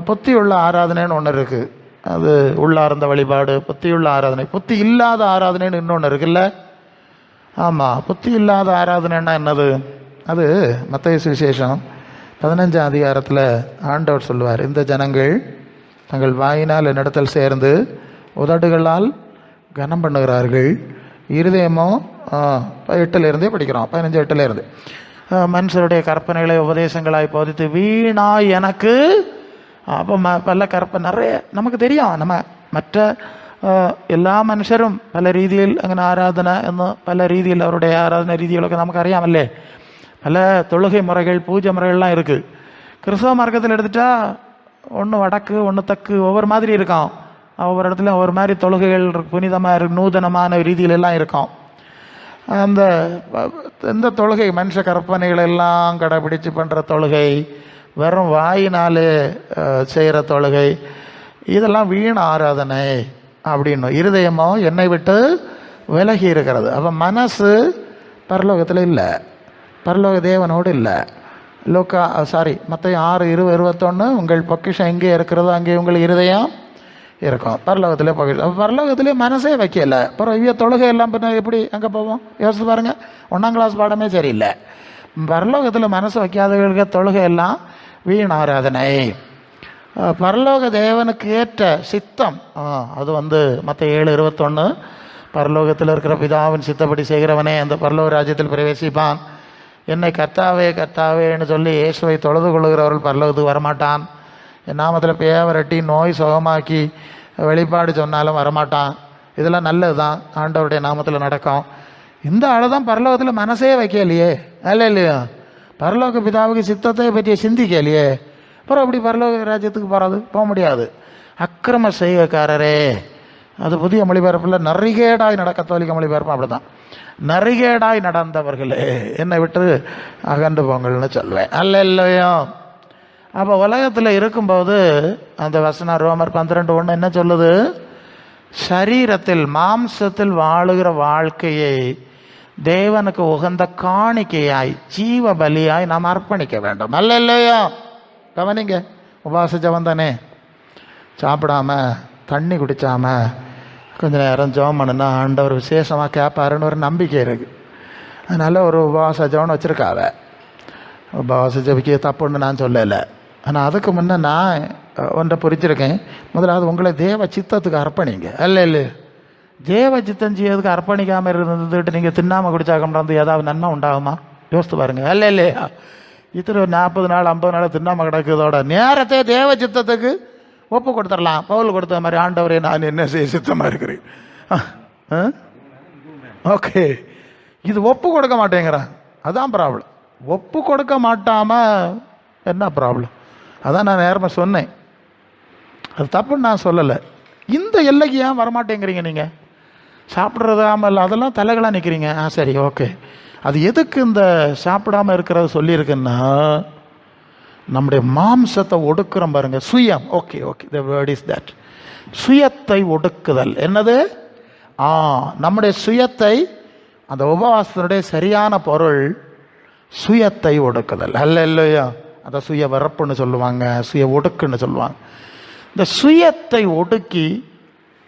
புத்தியுள்ள ஆராதனைன்னு ஒன்று இருக்குது. அது உள்ளார்ந்த வழிபாடு, புத்தியுள்ள ஆராதனை. புத்தி இல்லாத ஆராதனைன்னு இன்னொன்று இருக்குல்ல? ஆமாம், புத்தி இல்லாத ஆராதனைன்னா என்னது? அது மத்தேயு சுவிசேஷம் 15ஆம் அதிகாரத்தில் ஆண்டவர் சொல்லுவார், இந்த ஜனங்கள் தங்கள் வாயினால் என்னிடத்தில் சேர்ந்து உதடுகளால் கனம் பண்ணுகிறார்கள், இருதயமோ 8 படிக்கிறோம், 15:8 மனுஷருடைய கற்பனைகளை உபதேசங்களாய் போதித்து வீணாய் எனக்கு. அப்போ பல நிறைய நமக்கு தெரியும். நம்ம மற்ற എല്ലാ മനുഷ്യരും പല രീതിയിൽ അങ്ങനെ ആരാധന എന്ന് പല രീതിയിൽ അവരുടെ ആരാധന രീതികളൊക്കെ നമുക്കറിയാമല്ലേ. பல தொழுகை முறைகள், பூஜை முறைகள்லாம் இருக்குது. கிறிஸ்தவ மார்க்கத்தில் எடுத்துட்டா ஒன்று வடக்கு, ஒன்று தெற்கு, ஒவ்வொரு மாதிரி இருக்கும். ஒவ்வொரு இடத்துலையும் ஒவ்வொரு மாதிரி தொழுகைகள் புனிதமாக நூதனமான ரீதியிலெல்லாம் இருக்கும். அந்த இந்த தொழுகை மனுஷ கற்பனைகள் எல்லாம் கடைபிடிச்சு பண்ணுற தொழுகை, வெறும் வாயினாலே செய்கிற தொழுகை, இதெல்லாம் வீண் ஆராதனை அப்படின்னு. இருதயமோ என்னை விட்டு விலகி இருக்கிறது. அப்போ மனசு பரலோகத்தில் இல்லை, பரலோக தேவனோடு இல்லை. மத்தேயு 6:20-21 உங்கள் பொக்கிஷம் எங்கே இருக்கிறதோ அங்கே உங்கள் இருதயம் இருக்கும். பரலோகத்திலே பொக்கிஷம். அப்போ பரலோகத்திலே மனசே வைக்கல, அப்புறம் தொழுகை எல்லாம் பின்ன எப்படி அங்கே போவோம்? யோசிச்சு பாருங்கள். 1ஆம் கிளாஸ் பாடமே சரியில்லை. பரலோகத்தில் மனசு வைக்காதவர்களுக்கு தொழுகை எல்லாம் வீண் ஆராதனை. பரலோக தேவனுக்கு ஏற்ற சித்தம் அது மத்தேயு 7:21 பரலோகத்தில் இருக்கிற பிதாவின் சித்தப்படி செய்கிறவனே அந்த பரலோக ராஜ்யத்தில் பிரவேசிப்பான். என்னை கர்த்தாவே கர்த்தாவேன்னு சொல்லி இயேசுவை தொழுது கொள்ளுகிறவர்கள் பரலோகத்துக்கு வரமாட்டான். என் நாமத்தில் பேய விரட்டி நோய் சுகமாக்கி வெளிப்பாடு சொன்னாலும் வரமாட்டான். இதெல்லாம் நல்லது தான், ஆண்டவருடைய நாமத்தில் நடக்கும். இந்த ஆளு தான் பரலோகத்தில் மனசே வைக்கலையே, அல்ல இல்லையா? பரலோக பிதாவுக்கு சித்தத்தை பற்றிய சிந்திக்கலையே, அப்புறம் அப்படி பரலோக ராஜ்யத்துக்கு போக முடியாது. அக்கிரம செய்கைக்காரரே, அது புதிய மொழிபெயர்ப்பில் நரிகேடாய் கத்தோலிக்க மொழிபெயர்ப்பும் அப்படி தான், நரிகேடாய் நடந்தவர்களே என்னை விட்டு அகன்று போங்கள்னு சொல்வேன். அல்ல இல்லையோ? அப்போ உலகத்தில் இருக்கும்போது அந்த வசனம் ரோமர் 12:1 என்ன சொல்லுது? சரீரத்தில் மாம்சத்தில் வாழுகிற வாழ்க்கையை தேவனுக்கு உகந்த காணிக்கையாய் ஜீவ பலியாய் நாம் அர்ப்பணிக்க வேண்டும். அல்ல இல்லையோ? கவனிங்க, உபவாச ஜெபம் தானே, சாப்பிடாம தண்ணி குடித்தாம கொஞ்ச நேரம் ஜெபம் பண்ணுனா ஆண்டவர் விசேஷமாக கேட்பாருன்னு ஒரு நம்பிக்கை இருக்குது. அதனால் ஒரு உபவாச ஜெபம்னு வச்சுருக்காவ. உபவாச ஜெபிக்க தப்புன்னு நான் சொல்லலை. ஆனால் அதுக்கு முன்னே நான் ஒன்றை புரிஞ்சிருக்கேன். முதலாவது உங்களை தேவ சித்தத்துக்கு அர்ப்பணிங்க. அல்ல இல்லை, தேவ சித்தம் செய்யறதுக்கு அர்ப்பணிக்காமல் இருந்துட்டு நீங்கள் தின்னாமல் குடிச்சாக்கம்ன்றது ஏதாவது நன்மை உண்டாகுமா? யோசித்து பாருங்க. அல்ல இல்லையா? இத்தனை 40 நாள் 50 நாள் தின்னாமல் கிடக்குதோட நேரத்தை தேவ சித்தத்துக்கு ஒப்பு கொடுத்துடலாம். பவுல் கொடுத்த மாதிரி, ஆண்டவரே நான் என்ன செய்ய சித்தமாக இருக்கிறேன். ஓகே, இது ஒப்பு கொடுக்க மாட்டேங்கிறான். அதான் ப்ராப்ளம். ஒப்பு கொடுக்க மாட்டாமல் என்ன ப்ராப்ளம்? அதான் நான் நேரமாக சொன்னேன், அது தப்புன்னு நான் சொல்லலை. இந்த எல்லைக்கு ஏன் வரமாட்டேங்கிறீங்க நீங்கள்? சாப்பிட்றதாமல் அதெல்லாம் தலைகளாக நிற்கிறீங்க. சரி, ஓகே. அது எதுக்கு இந்த சாப்பிடாமல் இருக்கிறத சொல்லியிருக்குன்னா, நம்முடைய மாம்சத்தை ஒடுக்குறோம் பாருங்க, சுயம். Okay, the word is that. சுயத்தை ஒடுக்குதல். என்னது? நம்முடைய சுயத்தை, அந்த உபவாசத்தினுடைய சரியான பொருள் சுயத்தை ஒடுக்குதல். இல்லையா? அதை சுய வரப்புன்னு சொல்லுவாங்க, சுய ஒடுக்குன்னு சொல்லுவாங்க. இந்த சுயத்தை ஒடுக்கி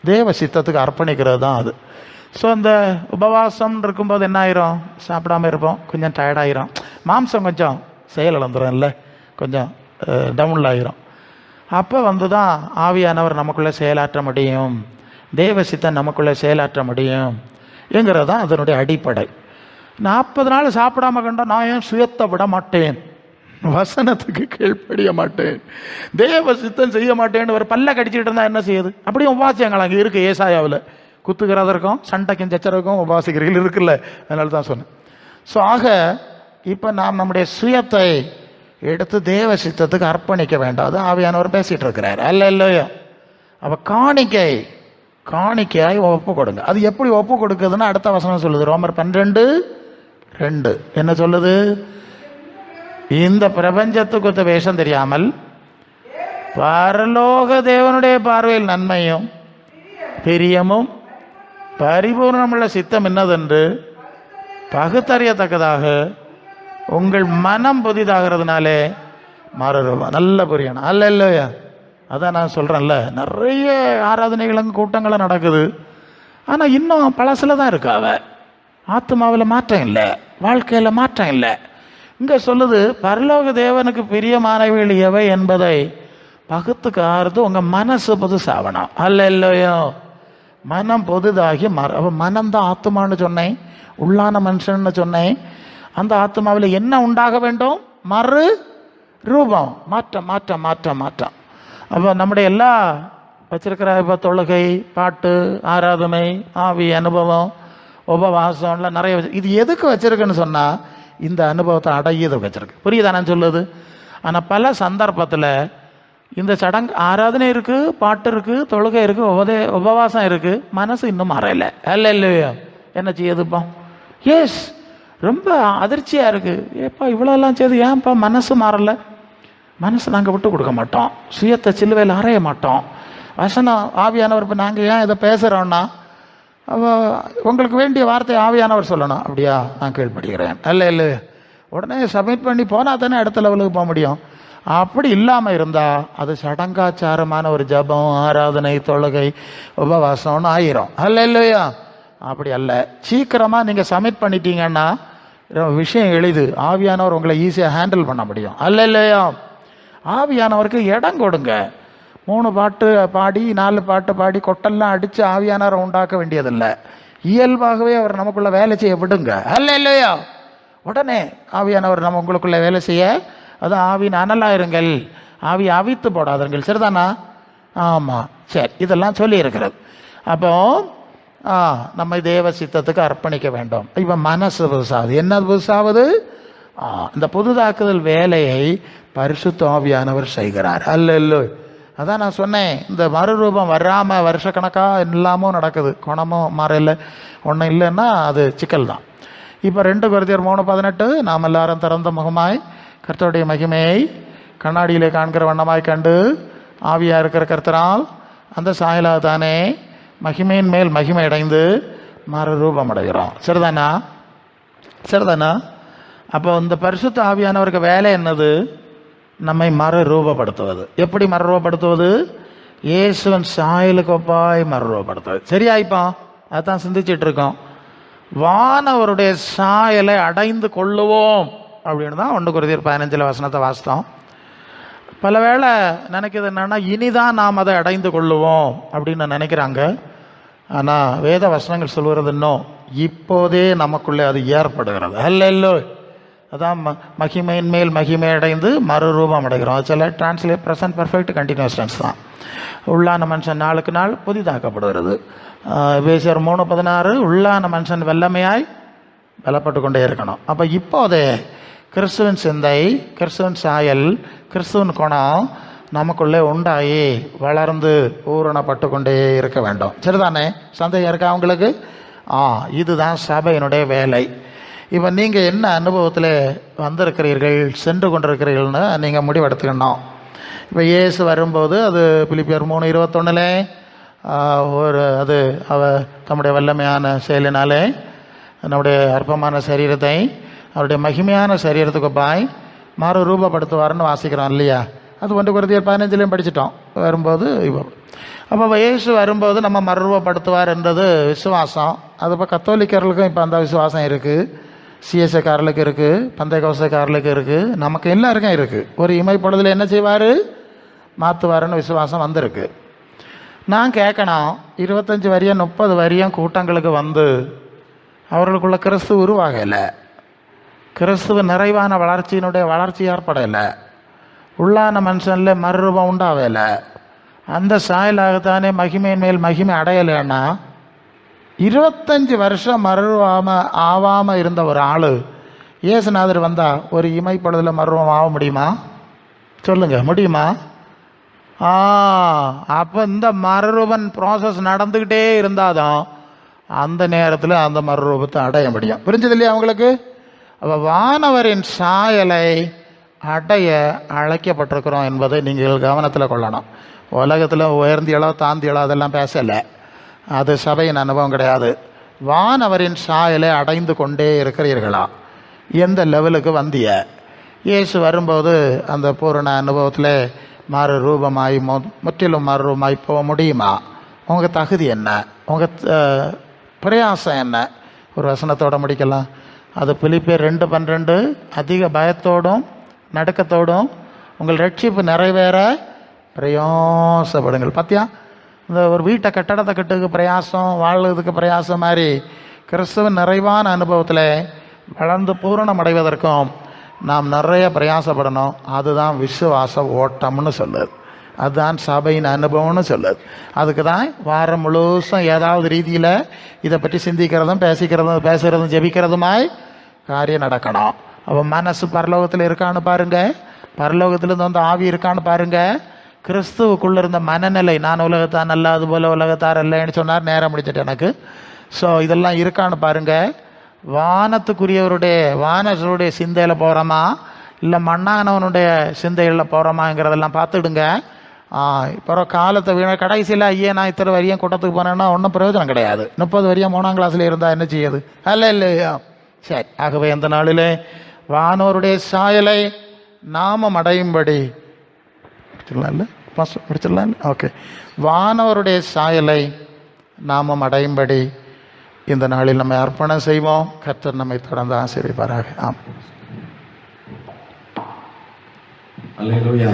தேவ சித்தத்துக்கு அர்ப்பணிக்கிறது தான் அது. ஸோ அந்த உபவாசம் இருக்கும்போது என்ன ஆயிரும்? சாப்பிடாமல் இருப்போம், கொஞ்சம் டயர்டாயிரும், மாம்சம் கொஞ்சம் செயல் இழந்துடும், இல்லை கொஞ்சம் டவுனில் ஆகிரும். அப்போ தான் ஆவியானவர் நமக்குள்ளே செயலாற்ற முடியும், தேவ சித்தம் நமக்குள்ளே செயலாற்ற முடியும் என்கிறது தான் அதனுடைய அடிப்படை. 40 நாள் சாப்பிடாம கண்டா நான் ஏன் சுயத்தை விட மாட்டேன், வசனத்துக்கு கீழ்ப்படிய மாட்டேன், தேவ சித்தம் செய்ய மாட்டேன்னு ஒரு பல்ல கடிச்சிட்டு இருந்தா என்ன செய்யுது? அப்படியும் உபாசியங்கள் அங்கே இருக்குது. ஏசாயாவில் குத்துகிறதற்கும் சண்டைக்கும் சச்சரவுக்கும் உபாசிக்கிறீர்கள் இருக்குல்ல, அதனால தான் சொன்னேன். ஸோ ஆக இப்போ நாம் நம்முடைய சுயத்தை எடுத்து தேவ சித்தத்துக்கு அர்ப்பணிக்க வேண்டாம். அது ஆவியானவர் பேசிகிட்டு இருக்கிறார். இல்லையோ? அப்போ காணிக்கையாய் ஒப்பு கொடுங்க. அது எப்படி ஒப்பு கொடுக்குதுன்னு அடுத்த வசனம் சொல்லுது, ரோமர் 12:2. என்ன சொல்லுது? இந்த பிரபஞ்சத்துக்கு வேஷம் தெரியாமல் பரலோக தேவனுடைய பார்வையில் நன்மையும் பிரியமும் பரிபூர்ணமுள்ள சித்தம் என்னதென்று பகுத்தறியத்தக்கதாக உங்கள் மனம் புதிதாகிறதுனாலே மாறும். நல்ல புரியணும். இல்லையா? அதான் நான் சொல்கிறேன்ல, நிறைய ஆராதனைகளும் கூட்டங்களும் நடக்குது, ஆனால் இன்னும் பழசில் தான் இருக்காவ. ஆத்மாவில் மாற்றம் இல்லை, வாழ்க்கையில் மாற்றம் இல்லை. இங்கே சொல்லுது, பரலோக தேவனுக்கு பிரியமானவைகள் எவை என்பதை பகுத்துக்காரது உங்கள் மனசு புதுசாகணும். இல்லையோ? மனம் பொதுதாகி மனம்தான் ஆத்மான்னு சொன்னேன், உள்ளான மனுஷன்னு சொன்னேன். அந்த ஆத்மாவில் என்ன உண்டாக வேண்டும்? மறு ரூபம், மாற்றம் மாற்றம் மாற்றம் மாற்றம். அப்போ நம்முடைய எல்லா வச்சிருக்கிற இப்போ தொழுகை, பாட்டு, ஆராதனை, ஆவி அனுபவம், உபவாசம்லாம் நிறைய இது எதுக்கு வச்சிருக்குன்னு சொன்னால் இந்த அனுபவத்தை அடையதுக்கு வச்சிருக்கு. புரியுதா நான் சொல்லுது? ஆனால் பல சந்தர்ப்பத்தில் இந்த சடங்கு ஆராதனை இருக்குது, பாட்டு இருக்குது, தொழுகை இருக்குது, உபவாசம் இருக்குது, மனசு இன்னும் மறையலை. இல்லையோ? என்ன செய்யுதுப்பா? எஸ், ரொம்ப அதிர்ச்சியாக இருக்குது. ஏப்பா இவ்வளோலாம் செய்து ஏன்ப்பா மனசு மாறலை? மனசை நாங்கள் விட்டு கொடுக்க மாட்டோம், சுயத்தை சிலுவையில் அறைய மாட்டோம். வசனம் ஆவியானவர், இப்போ நாங்கள் ஏன் இதை பேசுகிறோன்னா உங்களுக்கு வேண்டிய வார்த்தை ஆவியானவர் சொல்லணும். அப்படியா? நான் கீழ்ப்படுகிறேன். இல்லை உடனே சப்மிட் பண்ணி போனால் தானே அடுத்த லெவலுக்கு போக முடியும். அப்படி இல்லாமல் இருந்தால் அது சடங்காச்சாரமான ஒரு ஜபம், ஆராதனை, தொழுகை, உபவாசம்னு ஆயிரும். இல்லையா? அப்படி அல்ல. சீக்கிரமாக நீங்கள் சப்மிட் பண்ணிட்டீங்கன்னா விஷயம் எளிது, ஆவியானவர் உங்களை ஈஸியாக ஹேண்டில் பண்ண முடியும். இல்லையா? ஆவியானவருக்கு இடம் கொடுங்க. 3 பாட்டு பாடி 4 பாட்டு பாடி கொட்டெல்லாம் அடித்து ஆவியானவரை உண்டாக்க வேண்டியதில்லை. இயல்பாகவே அவர் நமக்குள்ள வேலை செய்ய விடுங்க. இல்லையா? உடனே ஆவியானவர் நம்ம உங்களுக்குள்ள வேலை செய்ய, அது ஆவின் அனலாயிருங்கள், ஆவி அவித்து போடாதீர்கள். சரிதானா? ஆமாம், சரி, இதெல்லாம் சொல்லி இருக்கிறது. அப்போ நம்ம தேவ சித்தத்துக்கு அர்ப்பணிக்க வேண்டும். இப்போ மனசு புதுசாகுது. என்ன புதுசாகுது? இந்த புதுதாக்குதல் வேலையை பரிசுத்த ஆவியானவர் செய்கிறார். அல்ல, அதான் நான் சொன்னேன், இந்த மறுரூபம் வராமல் வருஷக்கணக்காக எல்லாமும் நடக்குது, குணமும் மாறல, ஒன்றும் இல்லைன்னா அது சிக்கல் தான். இப்போ 2 கொரிந்தியர் 3:18, நாம் எல்லாரும் திறந்த முகமாய் கர்த்தருடைய மகிமையை கண்ணாடியிலே காண்கிற வண்ணமாய் கண்டு ஆவியாக இருக்கிற கர்த்தரால் அந்த சாயலாக தானே மகிமையின் மேல் மகிமை அடைந்து மறுரூபம் அடைகிறோம். சரிதானா? அப்போ இந்த பரிசுத்த ஆவியானவருக்கு வேலை என்னது? நம்மை மறுரூபப்படுத்துவது. எப்படி மறுரூபப்படுத்துவது? இயேசுவின் சாயலுக்கு ஒப்பாய் மறுரூபப்படுத்துவது. சரியாயிப்பா? அதான் சிந்திச்சிட்டு இருக்கோம். வானவருடைய சாயலை அடைந்து கொள்ளுவோம் அப்படின்னு தான் 1 கொரிந்தியர் 15 வசனத்தை வாசித்தோம். பல வேளை நினைக்கிறது என்னன்னா, இனிதான் நாம் அதை அடைந்து கொள்ளுவோம் அப்படின்னு நினைக்கிறாங்க. ஆனால் வேத வசனங்கள் சொல்கிறது இன்னும் இப்போதே நமக்குள்ளே அது ஏற்படுகிறது. இல்லைல்லோ? அதான் மகிமையின் மேல் மகிமை அடைந்து மறுரூபம் அடைகிறோம். சில translate present perfect continuous tense தான். உள்ளான மனுஷன் நாளுக்கு நாள் புதிதாக்கப்படுகிறது. எபேசியர் 3:16 உள்ளான மனுஷன் வெள்ளமையாய் பலப்பட்டு கொண்டே இருக்கணும். அப்போ இப்போதே கிறிஸ்துவின் சிந்தை, கிறிஸ்துவின் சாயல், கிறிஸ்துவின் குணம் நமக்குள்ளே உண்டாகி வளர்ந்து பூரணப்பட்டு கொண்டே இருக்க வேண்டும். சரிதானே? சந்தேகம் இருக்கா அவங்களுக்கு? இதுதான் சபையினுடைய வேலை. இப்போ நீங்கள் என்ன அனுபவத்தில் வந்திருக்கிறீர்கள், சென்று கொண்டிருக்கிறீர்கள்னு நீங்கள் முடிவெடுத்துக்கணும். இப்போ இயேசு வரும்போது அது பிலிப்பியர் 3:21 அது தம்முடைய வல்லமையான செயலினாலே நம்முடைய அற்பமான சரீரத்தை அவருடைய மகிமையான சரீரத்துக்கு பாய் மாறு ரூபப்படுத்துவார்னு வாசிக்கிறோம் இல்லையா? அது 1 கொரிந்தியர் 15 படிச்சிட்டோம். வரும்போது அப்போ இயேசு வரும்போது நம்ம மறுரூபப்படுத்துவார் என்றது விசுவாசம். அது இப்போ கத்தோலிக்கர்களுக்கும் இப்போ அந்த விசுவாசம் இருக்குது, சிஎஸ்ஐக்காரர்களுக்கு இருக்குது, பந்தைகோசைக்காரர்களுக்கு இருக்குது, நமக்கு எல்லாருக்கும் இருக்குது. ஒரு இமைப்படுதல் என்ன செய்வார்? மாற்றுவாருன்னு விசுவாசம் வந்திருக்கு. நான் கேட்கணும், 25 வரியம் 30 வரியம் கூட்டங்களுக்கு வந்து அவர்களுக்குள்ள கிறிஸ்து உருவாகலை, கிறிஸ்துவ நிறைவான வளர்ச்சி ஏற்படலை, உள்ளான மனுஷனில் மறுரூபம் உண்டாகலை, அந்த சாயலாகத்தானே மகிமையின் மேல் மகிமை அடையலைன்னா 25 வருஷம் ஆகாமல் இருந்த ஒரு ஆள் இயேசுநாதர் வந்தால் ஒரு இமைப்படுதலில் மறுரூபம் ஆக முடியுமா? சொல்லுங்கள், முடியுமா? அப்போ இந்த மறுரூபன் ப்ராசஸ் நடந்துக்கிட்டே இருந்தாதான் அந்த நேரத்தில் அந்த மறுரூபத்தை அடைய முடியும். புரிஞ்சது இல்லையா அவங்களுக்கு? அப்போ வானவரின் சாயலை அடைய அழைக்கப்பட்டிருக்கிறோம் என்பதை நீங்கள் கவனத்தில் கொள்ளணும். உலகத்தில் உயர்ந்தியளோ தாந்தியளோ அதெல்லாம் பேசலை, அது சபையின் அனுபவம் கிடையாது. வானவரின் சாயலை அடைந்து கொண்டே இருக்கிறீர்களா? எந்த லெவலுக்கு வந்திய? இயேசு வரும்போது அந்த பூரண அனுபவத்தில் மறு ரூபமாய் முற்றிலும் மறுரூபமாய் போக முடியுமா? உங்கள் தகுதி என்ன? உங்கள் பிரயாசம் என்ன? ஒரு வசனத்தோடு முடிக்கலாம். அது பிலிப்பியர் 2:12 அதிக பயத்தோடும் நடுக்கத்தோடும் உங்கள் ரட்சிப்பு நிறைவேற பிரயாசப்படுங்கள். பார்த்தியா, இந்த ஒரு வீட்டை கட்டடத்தை கட்டுறதுக்கு பிரயாசம், வாழ்றதுக்கு பிரயாசம் மாதிரி கிறிஸ்துவின் நிறைவான அனுபவத்தில் வளர்ந்து பூரணம் அடைவதற்கும் நாம் நிறைய பிரயாசப்படணும். அதுதான் விசுவாச ஓட்டம்னு சொல்லுது, அதுதான் சபையின் அனுபவம்னு சொல்லுது. அதுக்கு தான் வாரம் முழுசும் ஏதாவது ரீதியில் இதை பற்றி சிந்திக்கிறதும் பேசுகிறதும் ஜெபிக்கிறதுமாய் காரியம் நடக்கணும். அப்போ மனசு பரலோகத்தில் இருக்கான்னு பாருங்கள், பரலோகத்திலேருந்து வந்து ஆவி இருக்கான்னு பாருங்கள். கிறிஸ்துவுக்குள்ளே இருந்த மனநிலை, நான் உலகத்தான் அல்ல அதுபோல் உலகத்தார் அல்லன்னு சொன்னார், நேரம் முடிச்சிட்டு எனக்கு. ஸோ இதெல்லாம் இருக்கான்னு பாருங்கள். வானவருடைய சிந்தையில் போகிறோமா இல்லை மண்ணானவனுடைய சிந்தைகளில் போகிறோமாங்கிறதெல்லாம் பார்த்துடுங்க. இப்போ காலத்தை கடைசியில் ஐயா நான் இத்தனை வரியும் கூட்டத்துக்கு போனேன்னா ஒன்றும் பிரயோஜனம் கிடையாது. 30 வரியும் 3ஆம் கிளாஸில் இருந்தால் என்ன செய்யுது? இல்லையா? சரி, ஆகவே அந்த நாளிலே வானோருடைய சாயலை நாமம் அடையும்படி முடிச்சிடலாம். ஓகே, வானவருடைய சாயலை நாமம் அடையும்படி இந்த நாளில் நம்ம அர்ப்பணம் செய்வோம். கர்த்தர் நம்மை தொடர்ந்து ஆசீர்வதிப்பாராக. அல்லேலூயா.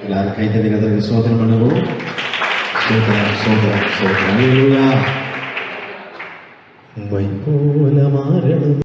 எல்லாரும் கைத்தட்டி கர்த்தருக்கு ஸ்தோத்திரம் பண்ணுவோம். அல்லேலூயா. உம்மை போல மாறணும்.